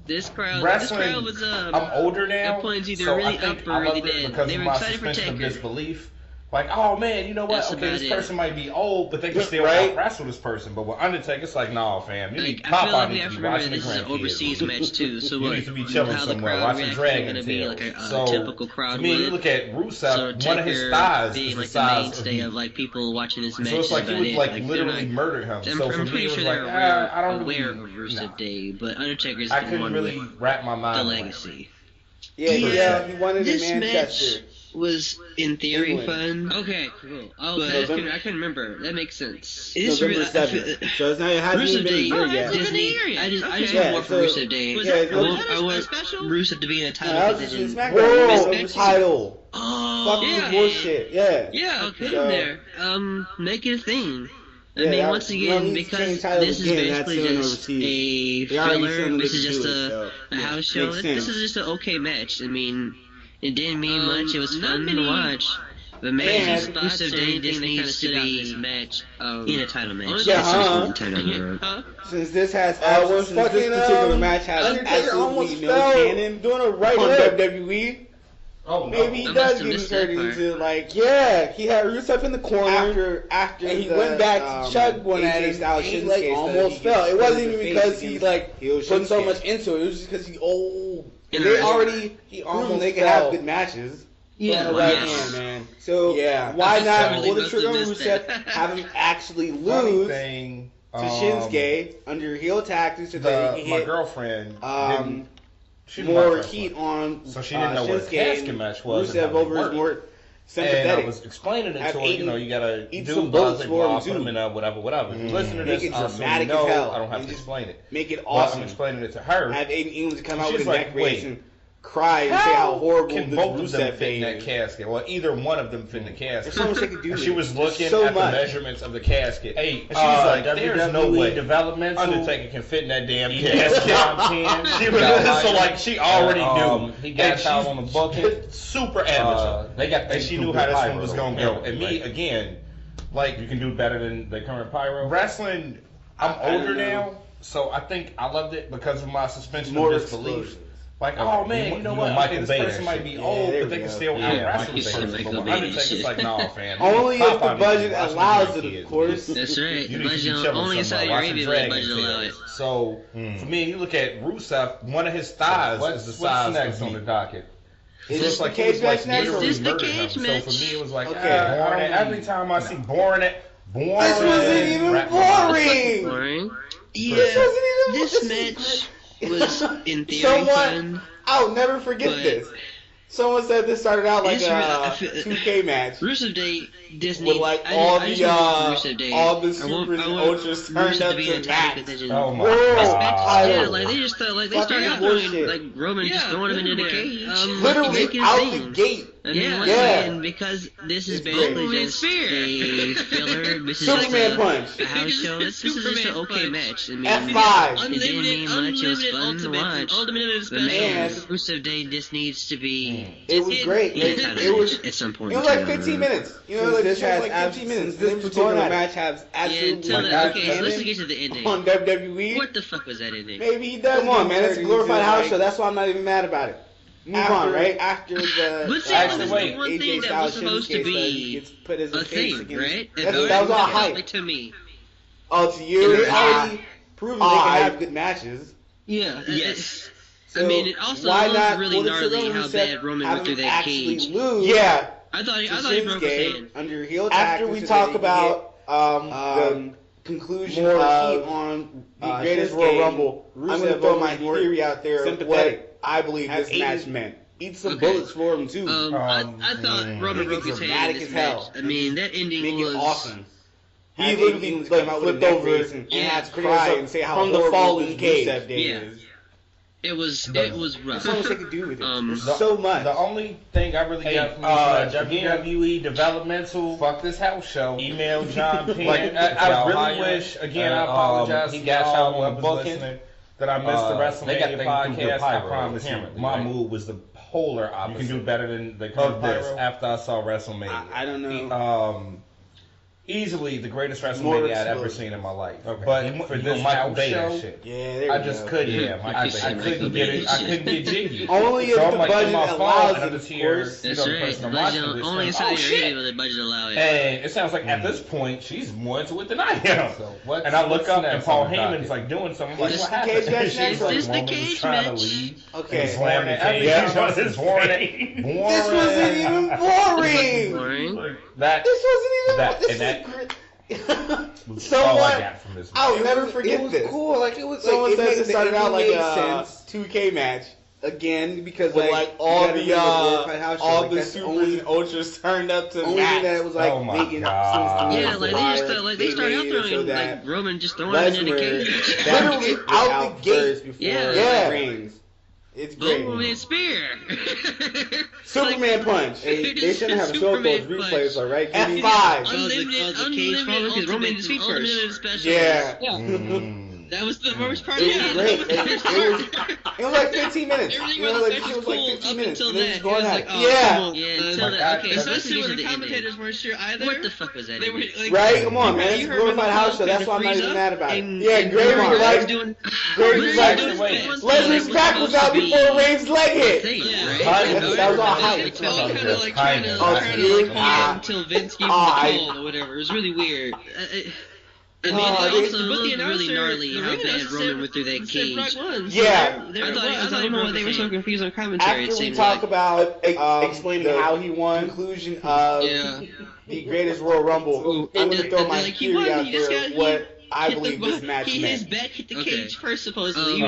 this crowd wrestling. was I'm older now, their points either so really I think up or I really love it dead. because They of were my excited for suspension of Taker. disbelief. Like, oh man, you know what? That's Okay, this about it. person might be old, but they can still Right. wrestle this person. But with Undertaker, it's like, nah, fam, you need Like, I feel like Popeye we needs have to to be remember watching that the this is an grandkids. overseas match too. So You what? need to be chilling How the somewhere, crowd watching reacts Dragon is going to be Tales. like a So, typical crowd I mean, you would. look at Rusev, So one of his Taker thighs being is like the the size mainstay of of like people watching this match. so it's like is you about would it. like they're literally not- murder him. I'm, So for I'm me, pretty it was sure like, they're I don't aware really, of Rusev nah. Day, but Undertaker's I been couldn't one really with wrap my mind the around it. legacy. Yeah, he won it in This Manchester. match was in theory England. fun. Okay, cool. Oh, But I November- couldn't remember. That makes sense. November 7th. So it's not, it hasn't even Rusev been a Day. year yet. Disney. I just Okay. want more for Yeah, so- Rusev Day. Was that- I want, was that I a want special? Rusev to be in a title That was just position. SmackDown This World match- title. Oh, Fucking yeah. bullshit. Yeah. Yeah, put So- him there. Make it a thing. I Yeah, mean, that- once no again, need to because change titles this is again, that's basically still just overseas. a They already filler. showing This they is can just do it, a so, a yeah, house show. makes This sense. is just an okay match. I mean, it didn't mean much. It was not fun many- to watch. But And man, spots Rusev of Day anything just that kind needs of to stood out in be this match in a title match. Yeah, That's just huh? the title number. Since this has Since this particular match has Undertaker almost absolutely fell no canon doing a right on hook. WWE. Oh, no. Maybe he I does must have get missed that turned part. into like he had Rusev in the corner After and he the, went back to chug one at AJ him Styles and he Shinsuke like stuff, almost he fell. gets It wasn't put in even the because face he against like Hio put so Shinsuke. much into it. It was just because he old. And They I- already He almost almost they can fell. have good matches. Yeah, on the right yes. hand, man. So Yeah. why I not totally pull the must trigger have on missed Rusev, that. have him actually Funny lose thing, to Shinsuke under heel tactics so that he can my hit girlfriend she didn't more watch wrestling. heat on So she didn't know what a Shinsuke casket and match was and Rusev how they over is worked. more And sympathetic. I was explaining it Have to her, eaten- you gotta eat do some blah, bullets blah, for him, blah, put too. them in whatever. If you listen to Make this, it I'll assume you dramatic as know, hell. I don't have And to just explain it. Make it But awesome. I'm explaining it to her. Have Aiden English come out She's with a like, neck brace wait, and cry and say how horrible can this both of them Rusev fit in that is. casket? Well, either one of them fit in the casket. There's so much they could do. And she was looking so at much. the measurements of the casket. Hey, And she's like, there's no way developmental Undertaker can fit in that damn He casket. got She was so like she already knew. He got And out she's on the booking. super amateur. They got And she knew how this one was gonna go. And me again, like You can do better than the current pyro. wrestling, I'm I older don't know. now, so I think I loved it because of my suspension More of disbelief. explosions. Like, Okay, oh man, you you know know what? Michael Okay, this Bay that person might shit. be Yeah, old, there but they we can go. still Yeah, out wrestle Michael this person. Bay But with shit. Undertaker's like, nah, fam. Only if Popeye the needs to budget be watching allows the it, of grandkids. course. That's right. You The need to be budget chilling only in Saudi somewhere, watching Arabia the Dragon budget allow it. Tales. So for me, you look at Rusev, one of his thighs is the What's size next of on me. the docket? Is So this it's like the he was cage like match next? literally Is this the murdering him. cage So match? for me, it was like, Okay. every time I see boring, This wasn't even boring. Boring. This wasn't even This match was in theory Someone, fun. I'll never forget but- this. Someone said this started out like It's real- I a feel- 2K match. Rusev Day, Disney. With like I all just the want Rusev Day. all the I want- supers I and want ultras Rusev turned to up be to in match. title contention. Oh my World god. Yeah, title. like they just started Fucking out bullshit. doing like Roman just throwing him into the cage. Literally making a out thing. the gate. I mean, once again, because this is basically just a filler. This is Superman punch. A house show. This is just an okay match. I mean, F5. It didn't mean much. It was fun to watch. The Man. exclusive day just needs to be. It was great. It was at some point. It was like 15 minutes. You know, like this has like 15 minutes. This particular match has absolutely okay, so let's get to the ending. On WWE. What the fuck was that ending? Maybe he does. Come on, man. It's a glorified house show. That's why I'm not even mad about it. Move on, right? After the but see, this is the one thing that was supposed to be a thing, right? That was all hype. To me. Oh, to you? It's already proven they can have good matches. Yeah. Yes. So I mean, it also was really gnarly how bad Roman went through that cage. Yeah. I thought he broke his hand. Under heel after we talk about the conclusion of on the greatest Royal Rumble, I'm going to throw my theory out there. What I believe this match meant. Eat some bullets for him too. I thought Roman broke his hand in this match. I mean, that ending was awesome. He literally flipped over and had to cry and say how from the fallen cage. It was rough. There's so much they could do with it. So much. The only thing I really got from WWE developmental. Fuck this house show. Email John Penn. I really wish. Again, I apologize to y'all who was listening that I missed the WrestleMania podcast. I promise you, my mood was the polar opposite. You can do better than the of this after I saw WrestleMania. I don't know. Easily the greatest WrestleMania I'd ever seen in my life. Okay. But for this house show, I just couldn't. I couldn't get it. I couldn't get jiggy. Only if the budget allows it, of course. That's right. Only if the budget allows it. And it sounds like at this point she's more into it than I am. And I look up and Paul Heyman's like doing something. Like, what happened? Is this the cage match? Okay. Slam the cage. This wasn't even boring. This wasn't even. So all what? I got from this match. I'll never forget this. It was cool. Like it was. Someone said it started out like a 2K match again because like all the supers and ultras turned up to only thing that it was like making like they started out throwing like Roman just throwing him in the cage. Literally out the gate. Yeah. It's great. Superman spear. Superman punch. They shouldn't have shown those replays, all right? F5. Unlimited Roman defeat first. Yeah. That was the worst part. It was great. It was like 15 minutes. Everything was like 15 minutes. Until that. Going like, until that. Okay, especially when the commentators weren't sure either. What the fuck was that? They were, like, right? Come on, man. It's a glorified house show. That's why I'm not even mad about it. Yeah, Grayson, right? Leslie's back was out before Reigns' leg hit. That was all hype. Kind of like until Vince gave him the call or whatever. It was really weird. I mean, it also looked really gnarly how bad Roman went through that cage. Yeah. I don't know why they were so confused on commentary. After we talk about explaining how he won, conclusion of the greatest Royal Rumble, I'm going to throw my theory out there what I believe this match meant. His back hit the cage first, supposedly. He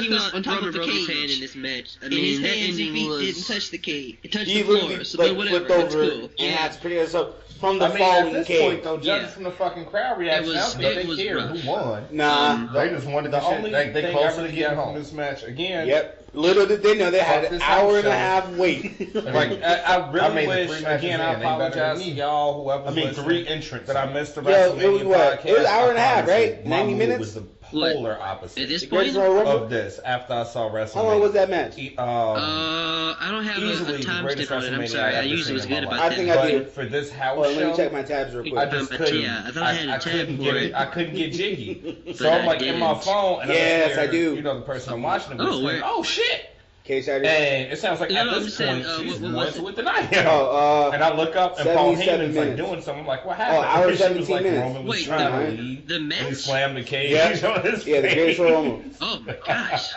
was on top of the cage. Hand in this match. I mean, that ending didn't touch the cage. It touched the floor, so whatever. That's cool. And that's pretty so. From the falling at this cage. point, though, judging from the fucking crowd reaction, I don't think they cared who won. Nah. They just wanted the only thing I really get from this match again. Yep. Little did they know they had an hour and a half wait. Like, I really wish, again, I apologize to y'all, whoever was 3 entrants that I missed the WrestleMania podcast. It was an hour and a half, right? 90 minutes? Was the polar opposite at this point of this after I saw WrestleMania. How long was that match? I don't have a time stamp on it. I'm sorry. I usually was good about that. I think I did. For this house show, let me check my tabs real quick. I just couldn't. I thought I had a tab for it. I couldn't get jiggy. So I'm like in my phone, and yes, I do. You know, the person I'm watching it with, oh shit. Case and it sounds like at this point she's more into it than I am. And I look up and Paul Heyman's like doing something. I'm like, what happened? Hour 17 minutes. Roman was trying to leave. The match? And he slammed the cage on his face. Yeah, the greatest Royal Rumble. Oh my gosh.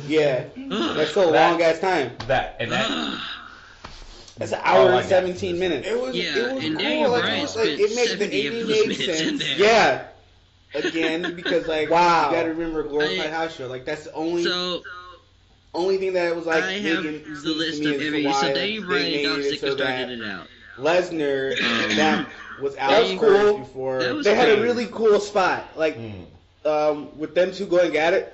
Yeah, that's still a long ass time. That's an hour and 17 minutes. It was cool. Like, it makes the ending make sense. Yeah. Again, because like you gotta remember glorified house show. Like that's the only thing that was like I have the list of every so Dave Bryan and Dolph Ziggler started it out. Lesnar that was out cool before. They had a really cool spot. Like with them two going at it.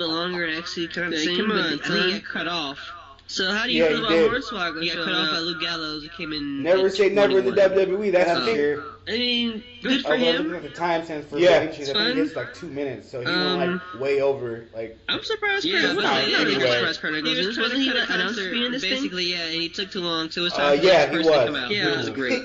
bit longer to actually kind of sing. Come on, I think he got cut off. So how do you feel about Hornswoggle? He got cut off by Luke Gallows. It came in. Never say never in the WWE. That's for sure. I mean, good for I'm him. looking at the timestamps for the entries. I think it's like 2 minutes, so he went like way over. Like I'm surprised. Yeah, I'm surprised Kurt Angle goes. Wasn't he announced to be in this thing? Basically, yeah, and he took too long, so it was time for the next person to come out. Yeah, it was great.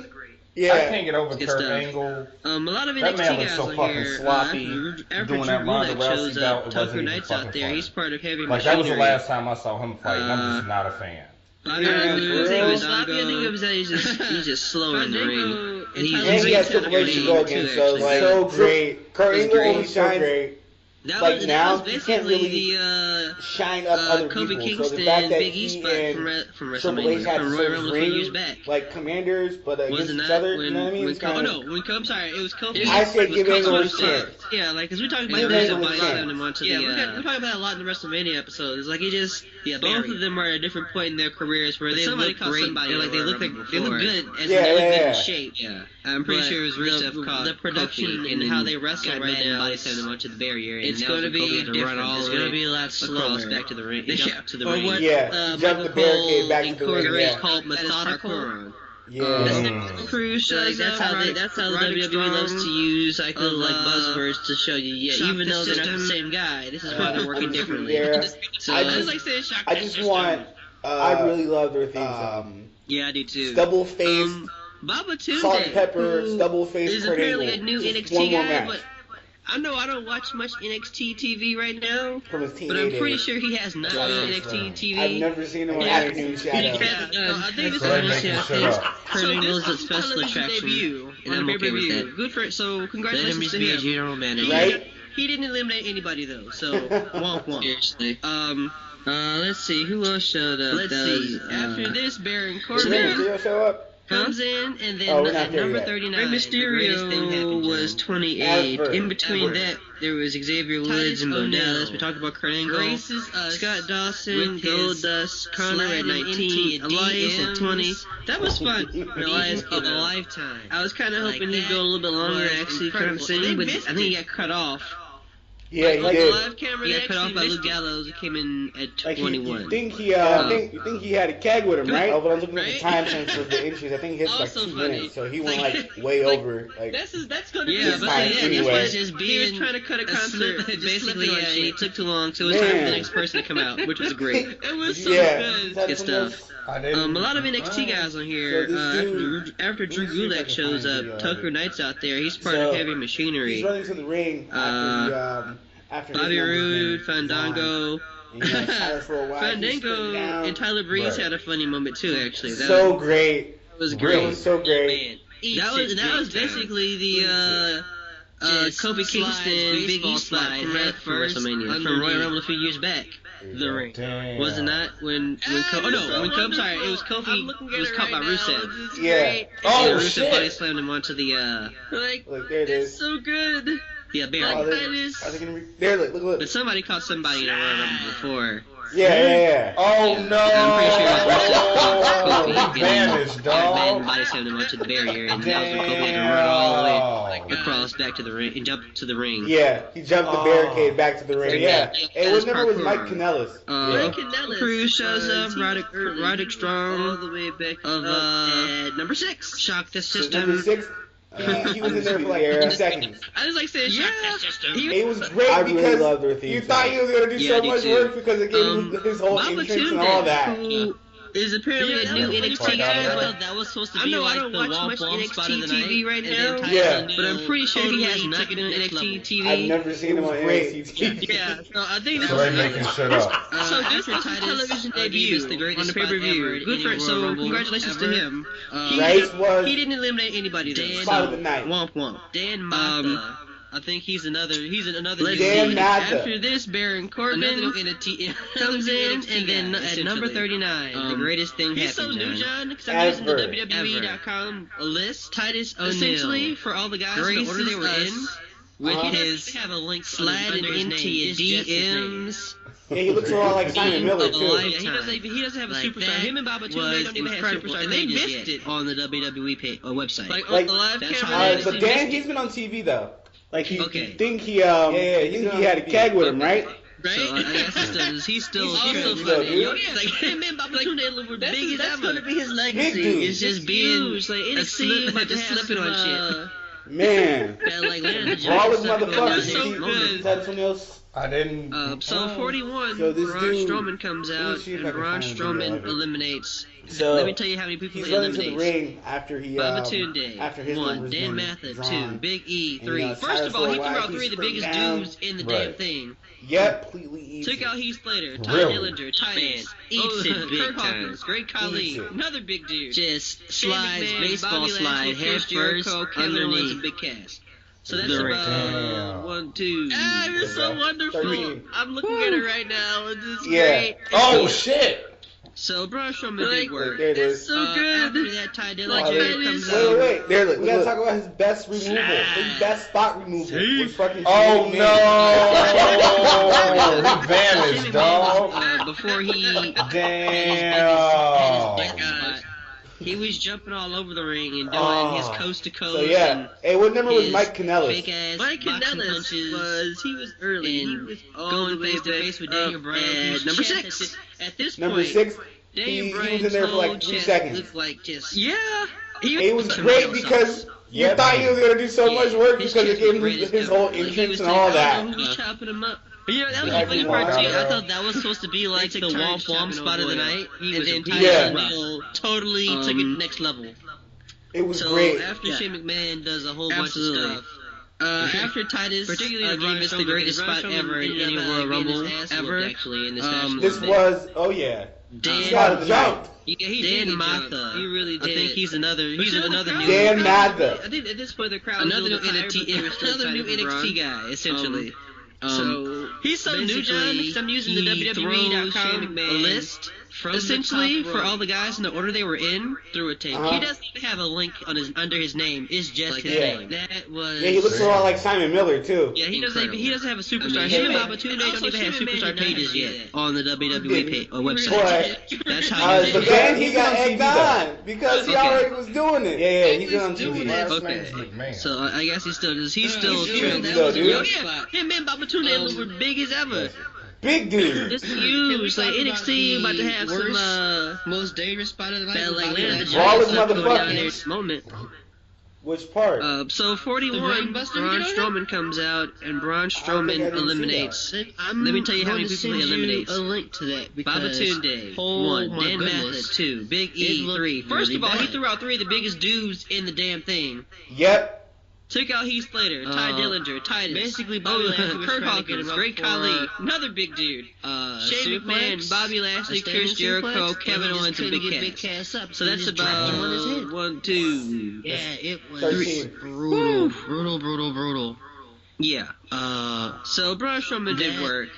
Yeah, I can't get over Kurt Angle. A lot of that NXT man was guys so on fucking here. sloppy After doing that Ronda Rousey bout. Tucker Knight's out there. He's part of Heavy Like that was the last time I saw him fight. And I'm just not a fan. I think he's just slow in the ring. And he has Triple H to go against, so like so great. Kurt Angle only shines. Like now, he can't really shine up other Kofi people. Kingston, So the fact that Big he East and from Triple H had to Royal serve Rumble ring, years back. like commanders, but against each other, you know what I mean? I'm sorry, it was Kofi. I said give Angle his chance. Yeah, like, because we talked about this a lot. Yeah, we talked about it a lot in the WrestleMania episodes. Like, both of them are at a different point in their careers where they look great. And, like, they look good as they look good in shape. Yeah. I'm pretty sure it was Rusev caught the production and how they wrestle right now. Send him onto the barrier. It's going to be different. It's going to be a lot slower. Back to the ring. To the ring. Yeah. Jump the barricade back to the ring. It's called methodical. Yeah. Cruise shows that's how the WWE loves to use like buzzwords to show you. Yeah, even though they're not the same guy, this is why they're working differently. So I just want. I really love their theme song. Yeah, I do too. Stubble face. Baba Tunde, salt and pepper, stubble face. Is apparently a new NXT guy, but I know I don't watch much NXT TV right now, but I'm pretty sure he has not been NXT TV. I've never seen him on Afternoon Shadow. I think this is Kurt Angle's a special attraction, and I'm okay with that. Good for so congratulations to him. General manager. Right? He didn't eliminate anybody though, so womp womp. Seriously. Let's see who else showed up. Let's see. After this, Baron Corbin show up. Comes in, and then at number 39, Rey Mysterio was 28. In between that, there was Xavier Woods and Bo Dallas. We talked about Kurt Angle, Scott Dawson, Goldust, Connor at 19, Elias at 20. That was fun. Elias of a lifetime. I was kind of hoping he'd go a little bit longer, actually, kind of sing, but I think he got cut off. Yeah, he did. He got cut off by Luke Gallows. It came in at 21. You think he had a keg with him, right? But I'm looking at the time since for the entries. I think he hit like 2 minutes, so he went like way over. Like that's gonna be his time anyway. He was trying to cut a concert. Basically, yeah, he took too long, so it was time for the next person to come out, which was great. It was so good. Good stuff. A lot of NXT guys on here. After Drew Gulak shows up, Tucker Knight's out there. He's part of Heavy Machinery. He's running to the ring after Bobby Roode, Fandango. Fandango and Tyler Breeze had a funny moment too. Actually, so great. That was great. So great. That was basically the Kofi Kingston Big E spot from WrestleMania from Royal Rumble a few years back. The ring. Was it not when Kofi? Sorry, it was Kofi. It was caught by Rusev. Yeah. Rusev body slammed him onto the. Look, there it is. It's so good. Yeah, Baron. There, look. But somebody caught somebody in a Royal Rumble before. Yeah. Oh no! I'm pretty sure it was Kofi vanished, dog. Body slammed him onto the barrier, and that was when Kofi had to run all the way across back to the ring and jump to the ring. Yeah, he jumped the barricade back to the ring. Yeah, it was never with Mike Kanellis. Cruz shows up. Roderick Strong all the way back of number 6. Shock the System. Number 6. He was in there for like 2 seconds. I was like saying, shock the system. It was great because you thought he was going to do so much work because it gave him his whole entrance and all that. Who is apparently a new NXT guy, but that was supposed to be like the Womp Womp spot of the night. Right now. Yeah. But I'm pretty sure he has not been on NXT TV. I've never seen him on NXT TV. Yeah, so I think this was making shit up. So this was his television debut on the pay-per-view. Good for so congratulations to him. He didn't eliminate anybody though. Spot of the night. Womp Womp. Dan Mata. I think he's another Dan Mata. After this, Baron Corbin comes in, and then at number 39, the greatest thing happened. He's so new, John, because I'm using the WWE.com list. Titus O'Neil. Essentially, for all the guys in the order they were in, with his have a link sliding into your DMs. Yeah, he looks a lot like Simon Miller too. Yeah, he doesn't have a superstar. Him and Baba Tunde don't even have superstars. And they missed it on the WWE website. Like on the live camera. But Dan, he's been on TV though. Like you think he had a keg with him, right? So I guess he's still funny. Like him and Babatunde were big as ever. That's gonna be his legacy. It's just being like NXT, but just slipping on shit. Man, like Brawlers motherfuckers. That's something else. I didn't. So 41, Braun Strowman comes out, and Braun Strowman eliminates. So let me tell you how many people he eliminates. He's running to the ring after he Babatunde, after his 1, Dan Matha, 2, Big E, 3. First of all, he threw out 3 of the biggest dudes in the damn thing. Yep, completely easy. Took out Heath Slater, Ty Dillinger, Titus, eats it big time. Great Khali, another big dude. Just slides, baseball slide, head first, Kevin Owens, a big cast. So that's about 1, 2. Ah, it was so wonderful. 13. I'm looking at it right now. It's great. Oh shit. So Braun Strowman did work. There it is. It's so good. After that, Ty Dillinger comes out. Wait. There, look. We gotta talk about his best removal. His best spot removal. Was fucking oh no! He vanished, dog. Before he. Damn. He was jumping all over the ring and doing his coast to coast. So yeah. Hey, what number was Mike Kanellis? Mike Kanellis he was early. He was going face to face with Daniel Bryan. Number 6. At this point, number 6. Daniel Bryan's in there for like 3 seconds. Looked like just It was great because you thought he was gonna do so much work because it gave him his whole entrance and all that. He was chopping him up. Yeah, that was the funny part too. I thought that was supposed to be like the Womp Womp spot of the night, and then Ty totally took it next level. It was great. So after Shane McMahon does a whole bunch of stuff, after Titus, particularly gave us the greatest spot ever in any Royal Rumble ever. Actually, in this this was Dan jumped. Dan Matha. He really did. I think he's another new Dan Matha. I think at this point the crowd another new NXT guy essentially. So he's so new, John, because I'm using the WWE.com list essentially for all the guys in the order they were in through a tape. He doesn't even have a link on under his name. It's just his name. That was he looks a lot like Simon Miller too. Yeah, he doesn't have a superstar. Him and Babatunde don't even have superstar pages yet on the WWE website. That's how. But then he got egged on because he already was doing it. Yeah, he's on TV. Okay. So I guess he's still trending. Him and Babatunde were big as ever. Big dude. Just huge. Like NXT about to have some most dangerous spot of the night. Like Brawlers motherfuckers. Moment. Which part? So 41, Braun Strowman comes out, and Braun Strowman eliminates. Let me tell you how many people he eliminates. A link to that. Babatunde, 1, Dan Matha, 2, Big E, 3. First of all, he threw out 3 of the biggest dudes in the damn thing. Yep. Took out Heath Slater, Ty Dillinger, Titus. Basically, Bobby Lashley, Kurt Hawkins, Great Khali, another big dude. Shane McMahon, Bobby Lashley, Chris Jericho, Kevin Owens, and Big Cass. So that's about 1, 2. Yeah, it was 13. Brutal. Yeah. So Braun Strowman did work.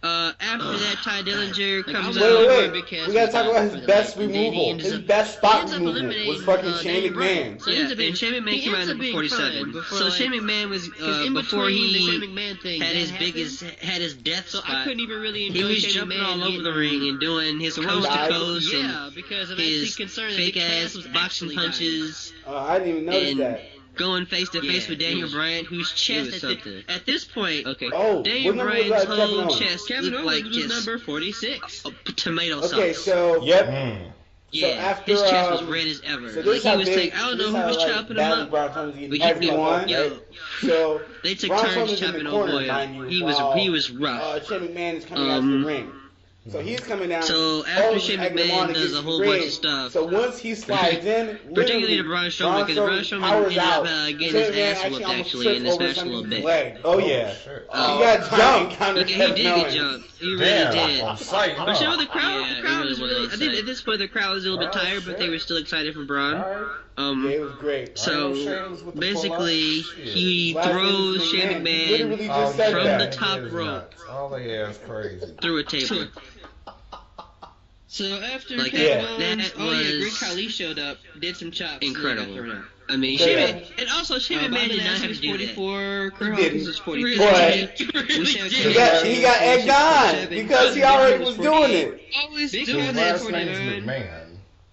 After that, Ty Dillinger comes out. Wait. We gotta talk about his best removal. His best spot removal was fucking Shane McMahon. So Shane McMahon came out in 47. So Shane McMahon was before he had his death spot. I couldn't even really enjoy. He was jumping all over the ring and doing his coast to coast and his fake ass boxing punches. I didn't even notice that. Going face to face with Daniel Bryan, whose chest at this point, Daniel Bryan's whole chest looked like just number 46, tomato sauce. Okay, so yep. So after his chest was red as ever. So like he was saying, I don't know who was chopping him up, but everyone. So they took turns chopping old boy up. He was rough. Shane McMahon is coming out of the ring. So he's coming down. So after Shane McMahon does a whole bunch of stuff. So once he slides in, particularly to Braun Strowman, because Braun Strowman ended up getting his ass whooped actually in this match a little bit. Oh yeah, sure. He got jumped. He did get jumped. He really did. But you know, the crowd was really. I think at this point the crowd was a little bit tired, but they were still excited for Braun. It was great. So basically, he throws Shane McMahon from the top rope. Oh yeah, it's crazy. Through a table. So after Kevin Owens, Great Khali showed up, did some chops. Incredible. I mean, and also Shane McMahon did not have to do 44. Kurt Hawkins was 44. He got egged on because he already was doing it. Always doing that 49.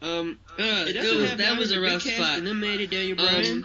McMahon. That was a rough spot. Eliminated Daniel Bryan.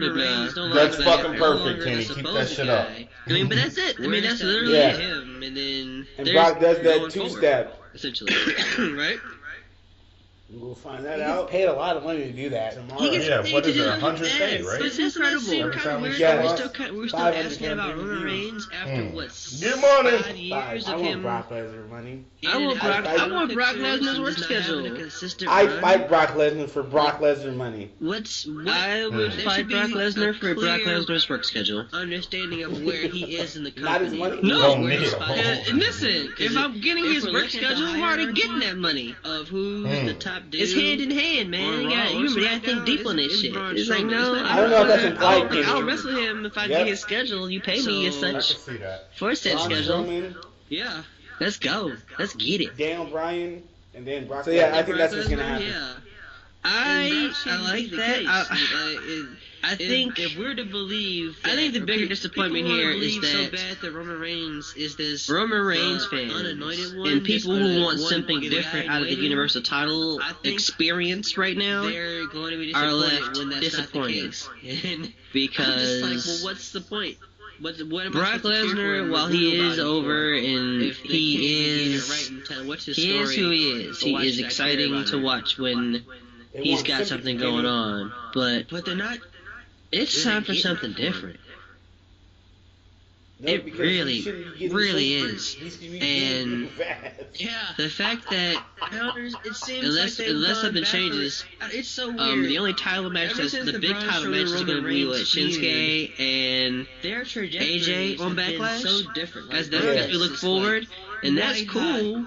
Reigns no That's longer fucking no perfect, longer Kenny. the Keep that supposed shit up. guy. I mean, but that's it. I mean, that's literally him. And then Brock does that two-step. Essentially. Right? We'll find that out. Paid a lot of money to do that. What is it, 100K, right? It's incredible. We're still asking about Roman Reigns after what? Get money. 5 years I of want him. Brock Lesnar money. I want Brock Lesnar's work schedule. I fight Brock Lesnar for Brock Lesnar money. I would fight Brock Lesnar for Brock Lesnar's work schedule. Understanding of where he is in the company. Not his money. No, listen. If I'm getting his work schedule, I'm already getting that money. Of who's the top dude. It's hand in hand, man. You gotta think deep on this shit. It's like, no, I don't know if that's implied. I'll wrestle him if I get his schedule. You pay me as such for said schedule. Yeah. Let's go. Let's get it. Daniel Bryan and then Brock. So yeah, I think that's what's gonna happen. Yeah. I like that. I think if we're to believe, I think the bigger disappointment here is that so bad that Roman Reigns is this Roman Reigns fan, and people who want something different out of the Universal title experience right now are left disappointed because I'm just like, well, what's the point? Brock Lesnar, while he is over and he is who he is. He is exciting to watch when he's got something going on, but they're not. It's time for something different. It really is. And the fact that unless something changes, it's so weird. The only title match the big title match is going to be with Shinsuke and AJ on Backlash. So different. As we look forward, and that's cool.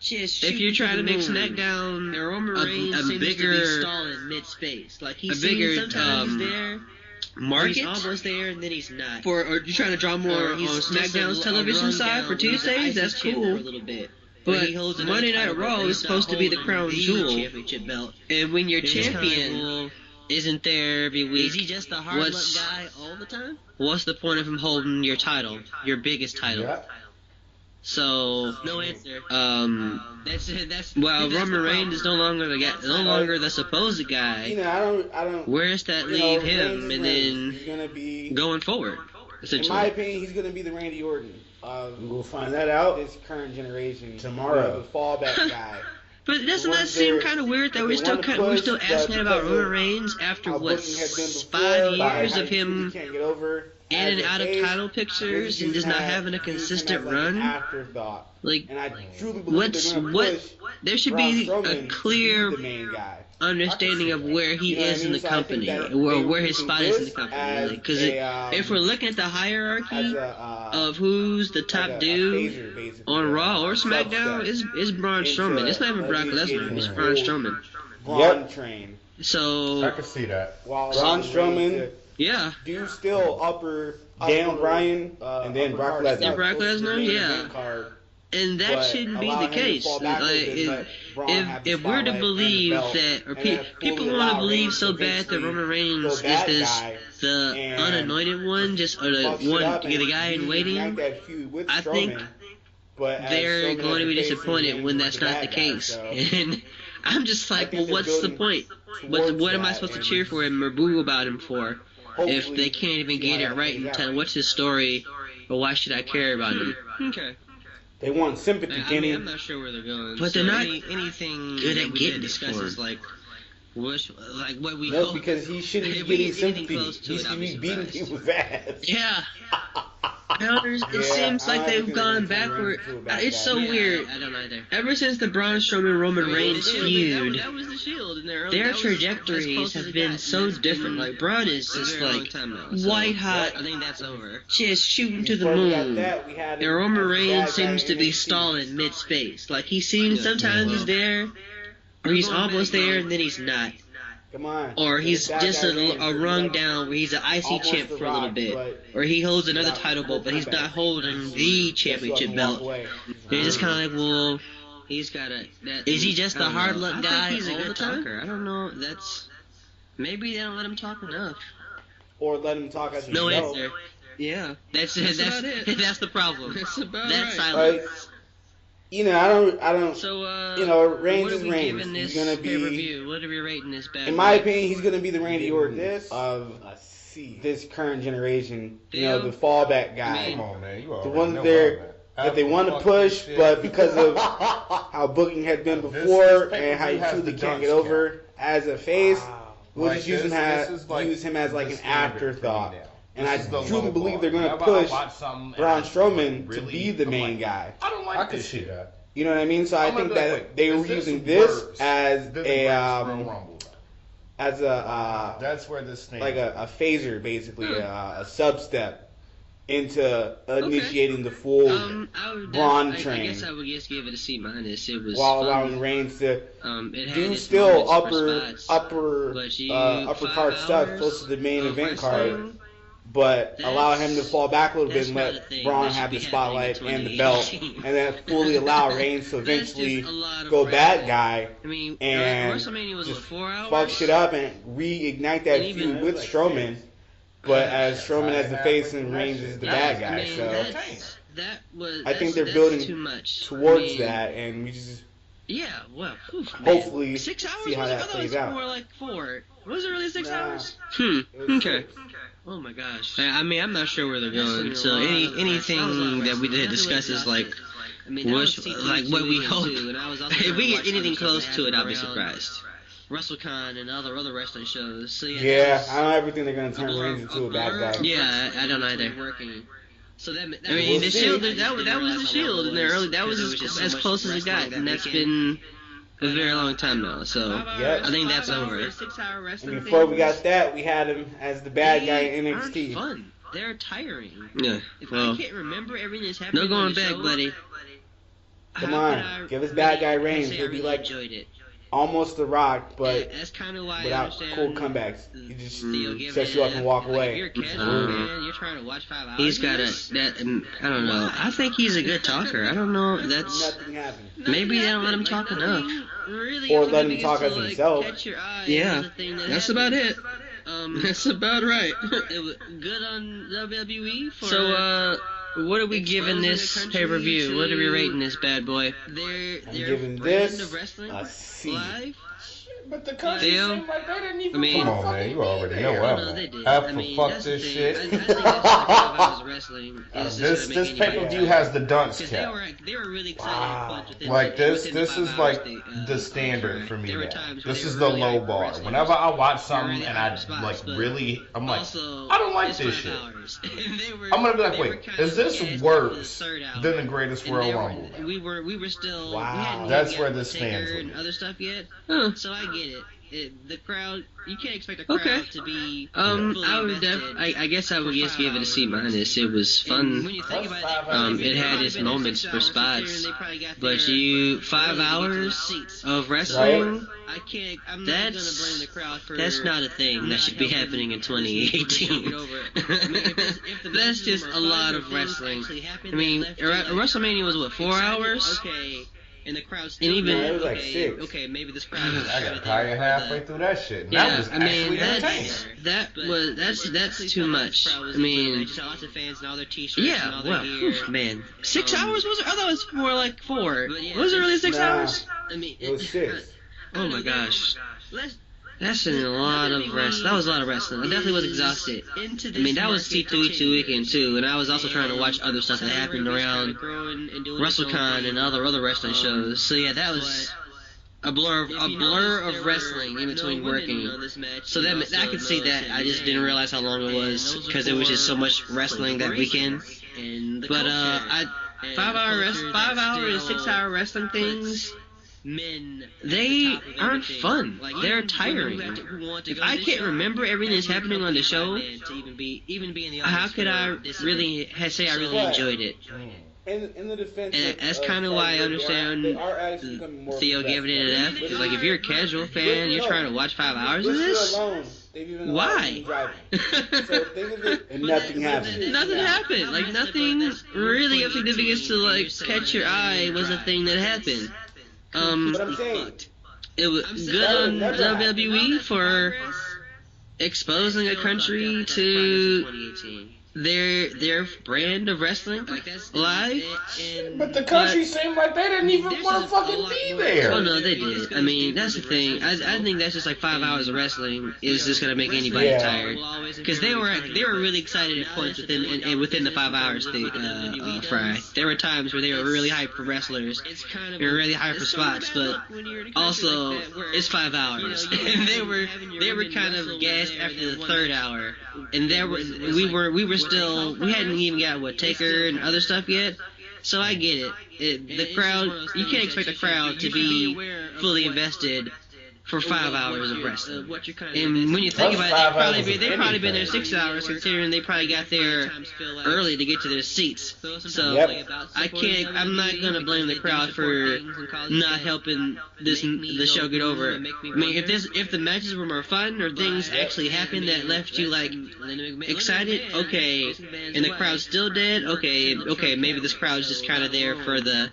If you're trying to make SmackDown a bigger, like he's sometimes there. Market. He's almost there, and then he's not. Or you're trying to draw more on SmackDown's television side for Tuesdays? That's cool. A little bit. But Monday Night Raw is supposed to be the crown jewel. Championship belt. And when your champion isn't there every week, is he just a hard luck guy all the time? What's the point of him holding your title, your biggest title? Yeah. So no answer. That's Roman Reigns is no longer the guy, no longer the supposed guy. You know, I don't. Where does that leave him? And then he's gonna be going forward. Essentially, in my opinion, he's gonna be the Randy Orton. We'll find that out this current generation tomorrow. The fallback guy. But doesn't that seem kind of weird that we're still asking about Roman Reigns after what 5 years of him in and out of title pictures and just not having a consistent run? Like, there should be a clear understanding of where he is in the company, or where his spot is in the company. Because if we're looking at the hierarchy of who's the top dude on Raw or SmackDown, it's Braun Strowman. It's not even Brock Lesnar. It's Braun Strowman. Braun train. So I can see that. Braun Strowman. Yeah. Do still upper Daniel Bryan and then Brock Lesnar. And Brock Lesnar, yeah. And that shouldn't be the case. If we're to believe that, or people want to believe so bad that Roman Reigns is the unanointed one, just or the guy in waiting, I think they're going to be disappointed when that's not the case. And I'm just like, well, what's the point? What am I supposed to cheer for him or boo about him for if they can't even get it right and tell what's his story, or why should I care about him? Okay. They want sympathy, Kenny. I'm not sure where they're going. But they're not anything good at getting discusses like what we hope. Because he shouldn't be getting sympathy. He should be beating people's ass. Yeah. It seems like they've gone backward. It's so weird. I don't either. Ever since the Braun Strowman Roman Reigns feud, their trajectories have been so different. Like Braun is just like white hot. I think that's over. Just shooting to the moon. And Roman Reigns seems to be stalling mid-space. Like he seems sometimes he's there, or he's almost there, and then he's not. Come on. Or he's just a rung down where he's an IC champ for a little bit. Or he holds another title belt, but he's not holding the championship belt. They're just kind of like, well, he's got a... Is he just a hard luck guy all the time? I don't know. Maybe they don't let him talk enough. Or let him talk as no answer. Yeah. That's the problem. That's about that silence. You know, I don't. So, Reigns is Reigns. He's gonna be. What are we rating this bad? In my opinion, he's gonna be the Randy Orton of this current generation. You know, the fallback guy. Come on, man. You The one that they want to push, but because of how booking had been before and how you truly can't get over as a face, we'll just use him as like an afterthought. And I truly believe they're going to push Braun Strowman to be the main guy. I don't like this shit. You know what I mean? So I think that they were using this as that's where this thing like a phaser, basically, a sub-step into initiating the full Braun train. I guess I would just give it a C-. It was while fun. allowing Reigns to It do had still its moments for spots, upper card stuff close to the main event card, but allow him to fall back a little bit and let Braun have the spotlight and the belt, and then fully allow Reigns to eventually go bad guy and just fuck shit up and reignite that feud with Strowman. But as Strowman as the face and Reigns is the bad guy, so I think they're building towards that, and we just hopefully 6 hours? see how that plays out. More like 4. Was it really 6 hours? Okay. Oh my gosh. I mean, I'm not sure where they're going. So anything that we did discuss is like, what we hope. If we get anything close to it, I'll be surprised. WrestleCon and other wrestling shows. So yeah, I don't ever think they're gonna turn Reigns into a bad guy. Yeah, I don't either. So that I mean, the Shield. That was the Shield in the early. That was as close as it got, and that's been a very long time now. So I think that's over. And before we got that, we had him as the bad guy in NXT. Fun. They're tiring. Yeah. Well, I can't remember everything that's happening. No going back, buddy. Come on, give us bad guy Reigns. He'll be like almost The Rock, but that's kind of why without cool comebacks. He just sets you up and walk away. If you're a casual fan, you're trying to watch 5 hours. He's got I don't know. I think he's a good talker. I don't know. Nothing happened. Maybe they don't let him talk enough. Really, or let him talk as himself. Yeah, that's about it. That's about right. It was good on WWE. So, what are we giving this pay-per-view? What are we rating this bad boy? They're giving this a C. Live? But the country seemed like they didn't even. I mean, come on, man, you already know I'm Apple fuck this shit. I think that's wrestling. This pay-per-view has the dunce cap. They were really excited. Like this is like the standard for me now. This is the low bar. Whenever I watch something and I like really, I'm like, I don't like this shit. I'm gonna be like, wait, is this worse than the Greatest Royal Rumble? We were still. Wow. That's where this stands. And other stuff yet. So I get it. The crowd, you can't expect a crowd to be I guess I would just give it a C-. It was fun. When you think about it had its moments for spots, but 5 hours of wrestling. I'm not gonna blame the crowd for. That's not a thing that should be happening in 2018. That's just a lot of wrestling. I mean, WrestleMania was what, 4 hours? Okay. And the crowd still. And even it was like 6. Okay, maybe this crowd. I got tired halfway through that shit. Yeah, I mean that's too much. I mean, lots of fans and all their T-shirts. Yeah, and all their gear. Man, 6 hours was it? I thought it was more like 4. Was it really 6 hours? I mean, It was 6. Oh my gosh. That's a lot of wrestling. That was a lot of wrestling. I definitely was exhausted. I mean, that was C2E2 weekend too, and I was also trying to watch other stuff that happened around WrestleCon and other wrestling shows. So yeah, that was a blur of wrestling in between working. So that I could see that. I just didn't realize how long it was because it was just so much wrestling that weekend. But 5 hour to 6 hour wrestling things. They aren't fun. They're tiring. If I can't remember everything that's happening on the show, how could I really say I really enjoyed it? In the defense, and that's kind of why I understand Theo giving it an F. Because like, if you're a casual fan, you're trying to watch 5 hours of this. Why? And nothing happened. Nothing happened. Like, nothing really of significance to like catch your eye was a thing that happened. But I'm saying, it was good on WWE for exposing a country to their brand of wrestling live. But the country seemed like they didn't even want to fucking be there. Oh no, they did. I mean, that's the thing. I think that's just like 5 hours of wrestling is just gonna make anybody tired. Because they were really excited at points within the 5 hours. Fry. There were times where they were really hyped for wrestlers. They were really hyped for spots, but also it's 5 hours. And they were kind of gassed after the third hour. And we hadn't even got Taker and other stuff yet. So I get it. The crowd, you can't expect a crowd to be fully invested for 5 hours of wrestling. And when you think about it, they've probably been there 6 hours, considering they probably got there early to get to their seats. So I'm not gonna blame the crowd for not helping the show get over. I mean, if the matches were more fun or things actually happened that left you like excited, okay, and the crowd's still dead, okay, maybe this crowd's just kind of there for the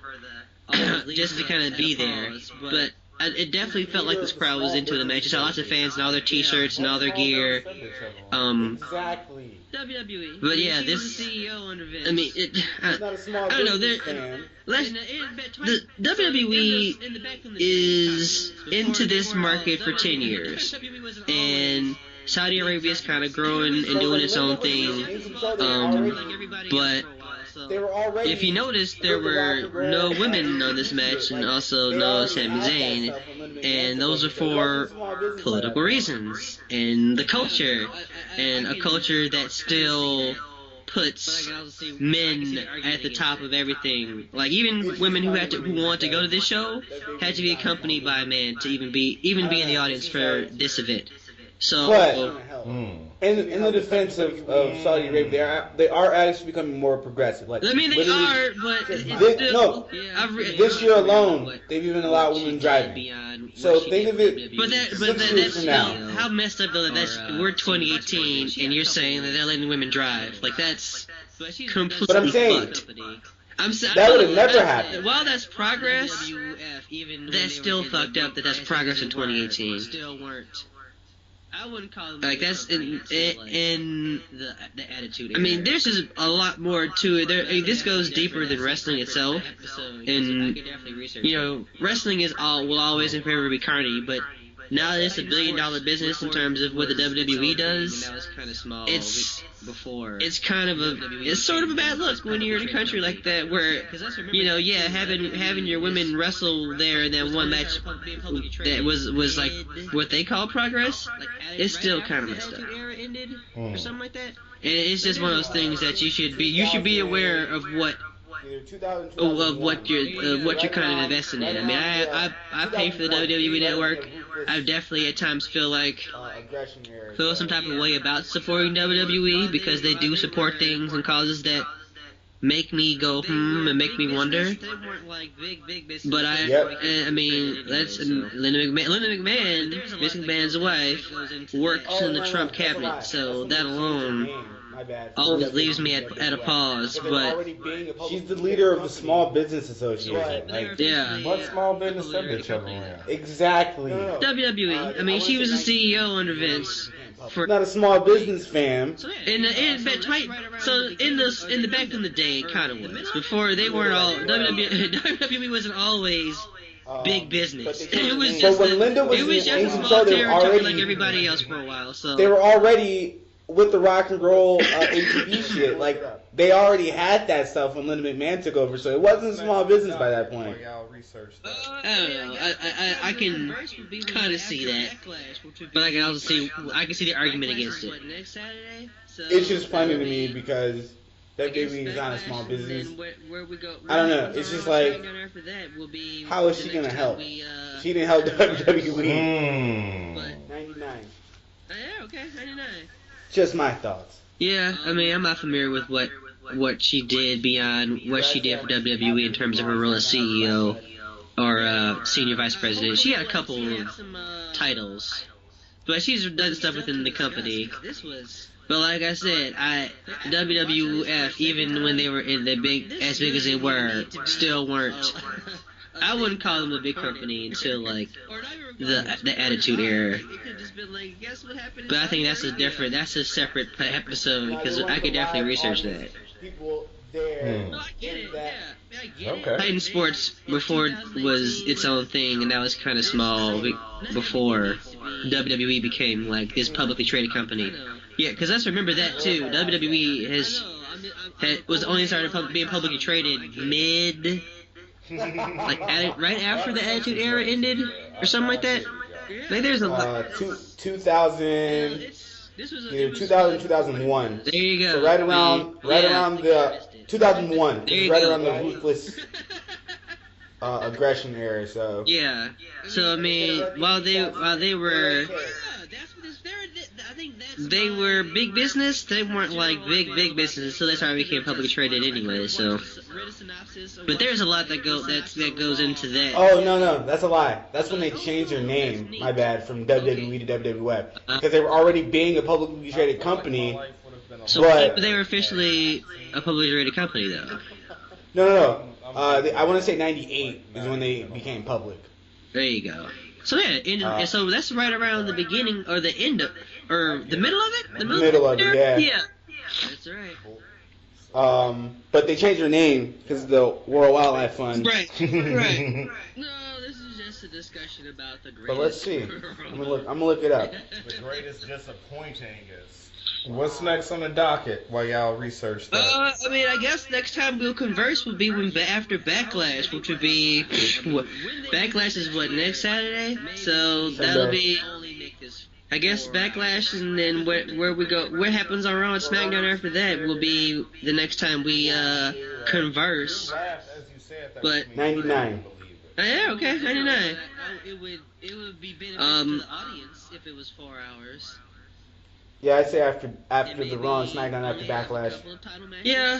just to kind of be there, but. It definitely felt like this crowd was into the match. You saw lots of fans and all their T-shirts and all their gear. Exactly. WWE. But yeah, this. I mean, I don't know. The WWE is into this market for 10 years, and Saudi Arabia is kind of growing and doing its own thing. But. If you noticed, there were no women on this match, and also no Sami Zayn, and those are for political reasons, and the culture, and a culture that still puts men at the top of everything. Like even women who want to go to this show had to be accompanied by a man to even be in the audience for this event. So, in the defense of Saudi Arabia, they are actually becoming more progressive. Like, I mean, they are, but this year alone, they've even allowed women driving. So think of it. But that's still how messed up though. We're 2018, and you're saying that they're letting women drive. Like that's completely but I'm saying, fucked. That would have never happened. While that's progress, that's still fucked up. That's progress in 2018. I wouldn't call them like that's in the attitude. I mean, there's just a lot more to it. This goes deeper than wrestling itself, and wrestling will always in favor be carny, but now that it's $1 billion business in terms of what the WWE does, it's kind of it's sort of a bad look when you're in a country like that where having your women wrestle there in that one match that was like what they call progress, it's still kind of messed up or something like that. And it's just one of those things that you should be aware of what you're kind of investing in. I mean, I pay for the WWE Network. I definitely at times feel some type of way about supporting WWE because they do support things and causes that make me go and make me wonder. But I mean, that's Linda McMahon, Vince McMahon's wife, works in the Trump cabinet, so that alone always leaves me at a pause. But she's the leader of the Small Business Association. What small business that bitch ever ran? Exactly. WWE. I mean, she was the CEO under Vince. Not a small business fam. In the back in the day, it kind of was. Before they weren't all WWE wasn't always big business. It was just a small territory like everybody else for a while. So they were already with the rock and roll MTV shit. Like they already had that stuff when Linda McMahon took over, so it wasn't a small business by that point. I don't know. I can kind of see that, but I can also see the argument against it. It's just funny to me because WWE is not a small business. I don't know. It's just like, how is she gonna help? She didn't help WWE. 99. Yeah, okay, 99. Just my thoughts. Yeah, I mean, I'm not familiar with what she did beyond what she did for WWE in terms of her role as CEO or senior vice president. She had a couple of titles, but she's done stuff within the company. But like I said, WWF, even when they were as big as they were, still weren't. I wouldn't call them a big company until like the Attitude Era. But I think that's a separate episode because I could definitely research that. People there. No, I get it. Yeah, I get Okay. it. Titan Sports before was its own thing, and that was kind of small before WWE became like this publicly traded company. Yeah, because let's remember that too. WWE was only started being publicly traded right after the Attitude Era ended, or something like that. Like there's a lot. 2000. Either 2000 2001. There you go. So right around the 2001. Right around the ruthless aggression era. So yeah. So I mean, while they were. They were big business. They weren't like big business until they started becoming publicly traded anyway. So, but there's a lot that goes into that. Oh no, that's a lie. That's when they changed their name. My bad, from WWE to WWF, because they were already being a publicly traded company. So they were officially a publicly traded company, though. No. I want to say '98 is when they became public. There you go. So yeah, so that's right around the beginning or the end of, or the middle of it. The middle of it, yeah. Yeah, that's right. But they changed their name because of the World Wildlife Fund. Right. No, this is just a discussion about the greatest. But let's see. I'm gonna look it up. The greatest disappointing is. What's next on the docket while y'all research that? I mean, I guess next time we'll converse will be after Backlash, which would be Backlash is next Saturday, so that'll be. I guess Backlash, and then where we go, what happens on Raw and SmackDown after that will be the next time we converse. But 99. Yeah, okay, 99. It would be beneficial to the audience if it was 4 hours. Yeah, I'd say after the Raw and SmackDown after Backlash. Yeah.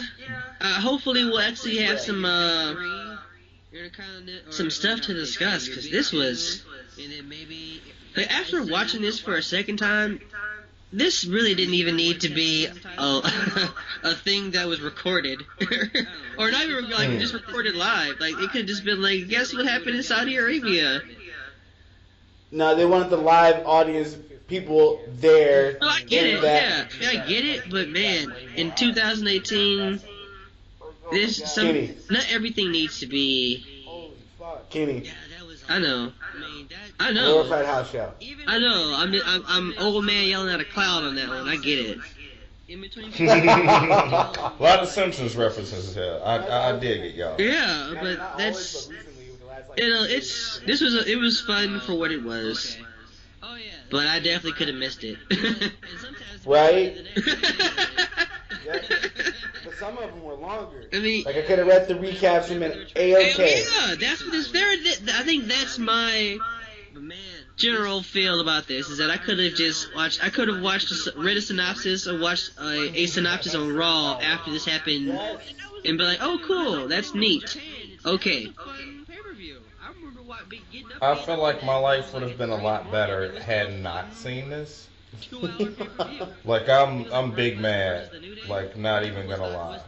Hopefully we'll actually have some stuff to discuss, because this was. Like, after watching this for a second time, this really didn't even need to be a thing that was recorded, or not even like just recorded live. Like it could have just been like, guess what happened in Saudi Arabia? No, they wanted the live audience. People there. No, I get it. Yeah, I get it. But man, in 2018, not everything needs to be. Holy fuck, Kenny. I know. Glorified house show. I know. I'm old man yelling at a cloud on that one. I get it. A lot of Simpsons references here. I dig it, y'all. Yeah, but that's it was fun for what it was. But I definitely could have missed it. Right? But some of them were longer. I mean, like I could have read the recaps and been A-okay. Yeah, that's what this. I think that's my general feel about this. Is that I could have just watched. I could have read a synopsis or watched a synopsis on Raw after this happened, and be like, "Oh, cool, that's neat." Okay. I feel like my life would have been a lot better had not seen this. Like I'm big mad. Like not even gonna lie.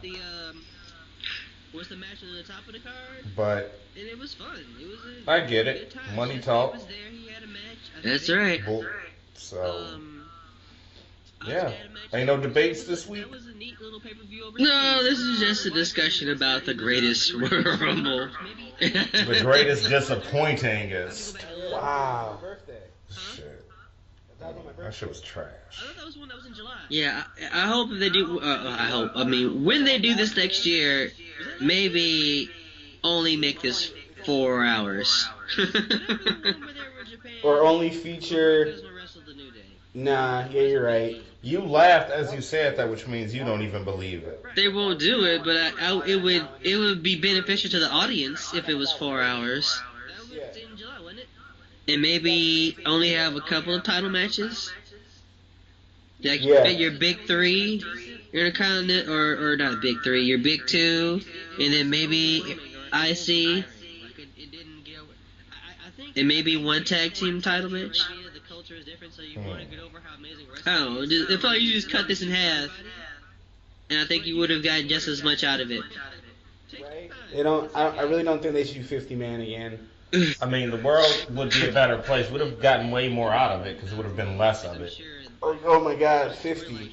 What's the match on the top of the card? But and it was fun. I get it. Money talk. That's right. So yeah. Ain't no debates this week. No, this is just a discussion about the greatest Royal Rumble. The greatest disappointing is. Wow. Shit. That shit was trash. I thought that was one that was in July. Yeah, I hope they do. I mean, when they do this next year, maybe only make this 4 hours. Or only feature. Nah, yeah, you're right. You laughed as you said that, which means you don't even believe it. They won't do it, but it would be beneficial to the audience if it was 4 hours. And maybe only have a couple of title matches. Like your big three, Intercontinental, or not big three, your big two, and then maybe IC, and maybe one tag team title match. I don't know. If you just cut this in half, and I think you would have gotten just as much out of it. They don't. I really don't think they should do 50 man again. I mean, the world would be a better place. Would have gotten way more out of it because it would have been less of it. Oh my God, 50.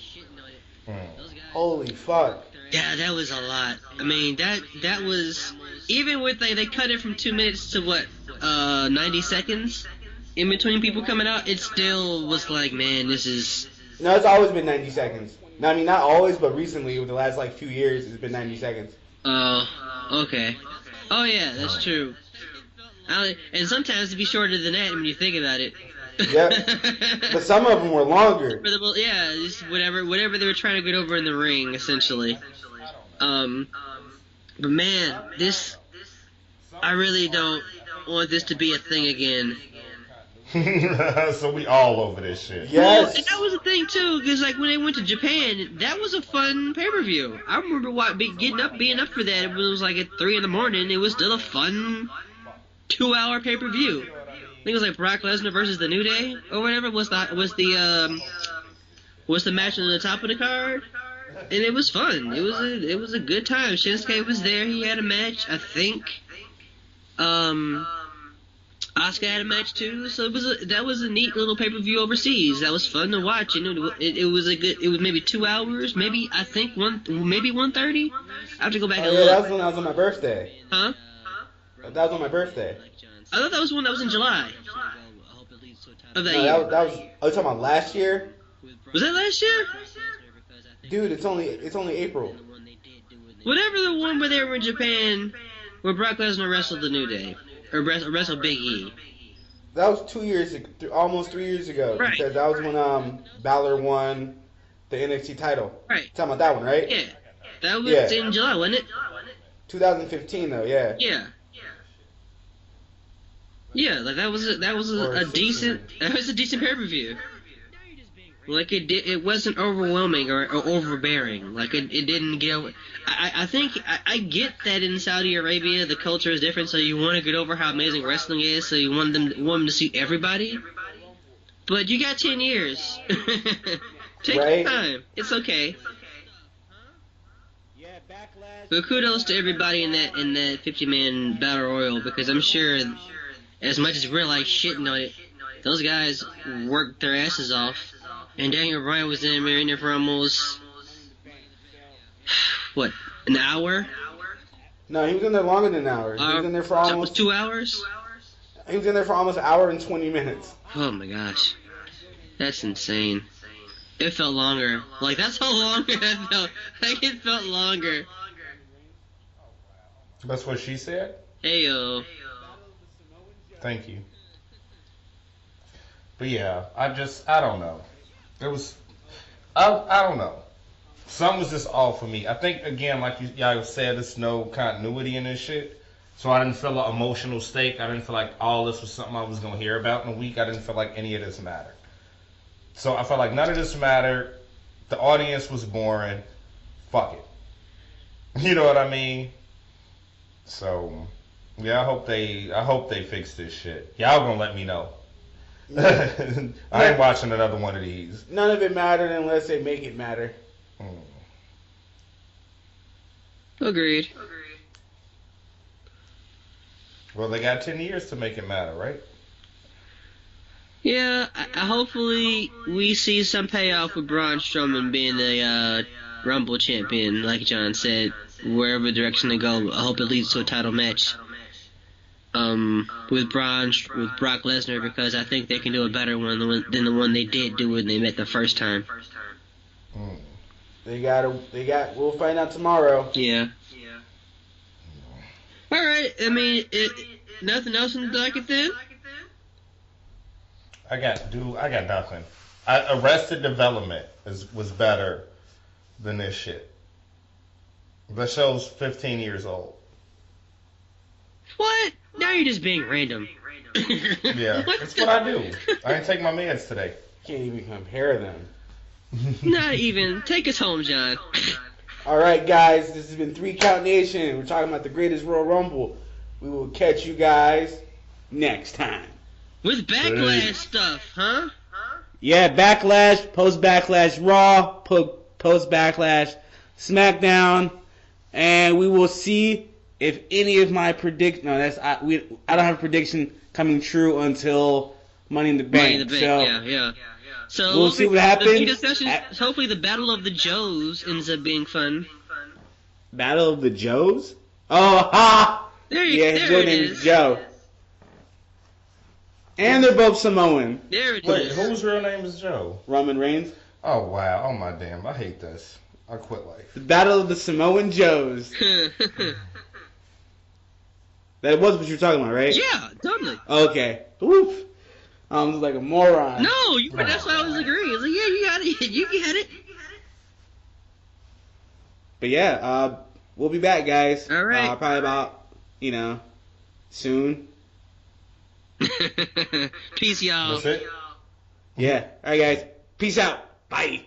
Holy fuck. Yeah, that was a lot. I mean, that was even with they cut it from 2 minutes to what 90 seconds in between people coming out. It still was like, man, this is. No, it's always been 90 seconds. No, I mean not always, but recently, with the last like few years, it's been 90 seconds. Oh, okay. Oh yeah, that's true. And sometimes it'd be shorter than that when you think about it. Yep. But some of them were longer. Yeah, just whatever they were trying to get over in the ring, essentially. But man, I really don't want this to be a thing again. So we all over this shit. Yes. Well, and that was a thing too, because like when they went to Japan, that was a fun pay-per-view. I remember being up for that. It was like at 3 a.m. It was still a fun 2-hour pay-per-view. I think it was like Brock Lesnar versus the New Day or whatever was the match on the top of the card, and it was fun. It was a good time. Shinsuke was there. He had a match, I think. Asuka had a match too, so that was a neat little pay-per-view overseas. That was fun to watch. You know, it was maybe 2 hours, maybe I think 1:30. I have to go back and look. That was when I was on my birthday. Huh? That was on my birthday. I thought that was one that was in July. Of that year. That was. Are you talking about last year? Was that last year? Dude, it's only April. Whatever the one where they were in Japan, where Brock Lesnar wrestled the New Day. Or wrestled Big E. That was 2 years ago, almost 3 years ago. Right. Because that was when Balor won the NXT title. Right. Talking about that one, right? Yeah. That was in July, wasn't it? 2015 though, yeah. Yeah. Yeah, like that was a decent pay-per-view. Like it wasn't overwhelming or overbearing. Like it didn't get over. I think I get that in Saudi Arabia the culture is different, so you want to get over how amazing wrestling is, so you want them to see everybody. But you got 10 years. Take your time. It's okay. But kudos to everybody in that 50-man battle royal, because I'm sure as much as we're like shitting on it, those guys worked their asses off. And Daniel Bryan was in there for almost, what, an hour? No, he was in there longer than an hour. He was in there for almost 2 hours? He was in there for almost an hour and 20 minutes. Oh my gosh. That's insane. It felt longer. Like, that's how long it felt. Like, it felt longer. That's what she said? Heyo. Thank you. But yeah, I don't know. It was, I don't know. Something was just off for me. I think, again, like y'all said, there's no continuity in this shit. So I didn't feel an emotional stake. I didn't feel like all this was something I was going to hear about in a week. I didn't feel like any of this mattered. So I felt like none of this mattered. The audience was boring. Fuck it. You know what I mean? So, yeah, I hope they fix this shit. Y'all gonna let me know. I ain't watching another one of these. None of it mattered unless they make it matter. Agreed. Well, they got 10 years to make it matter, right? Yeah, hopefully we see some payoff with Braun Strowman being the Rumble champion, like John said. Wherever direction they go, I hope it leads to a title match. With Brock Lesnar, because I think they can do a better one than the one they did do when they met the first time. We'll find out tomorrow. Yeah. All right. I mean, nothing else in the docket then? I got nothing. Arrested Development was better than this shit. The show's 15 years old. What? Now you're just being random. Yeah, that's what I do. I didn't take my meds today. Can't even compare them. Not even. Take us home, John. All right, guys. This has been 3 Count Nation. We're talking about the greatest Royal Rumble. We will catch you guys next time. With Backlash stuff, huh? Yeah, Backlash, post-Backlash Raw, post-Backlash SmackDown. And we will see if any of my I don't have a prediction coming true until Money in the Bank. Yeah. So we'll see what happens. The big discussion, hopefully the Battle of the Joes ends up being fun. Battle of the Joes? Oh, ha! His real name is Joe. And they're both Samoan. There it Wait, is. whose real name is Joe? Roman Reigns. Oh, wow. Oh, my damn. I hate this. I quit life. The Battle of the Samoan Joes. That was what you were talking about, right? Yeah, totally. Okay. Oof. I'm like a moron. No, that's why I was agreeing. It's like, yeah, you got it. You got it. But yeah, we'll be back, guys. All right. Probably about, soon. Peace, y'all. That's it? Yeah. All right, guys. Peace out. Bye.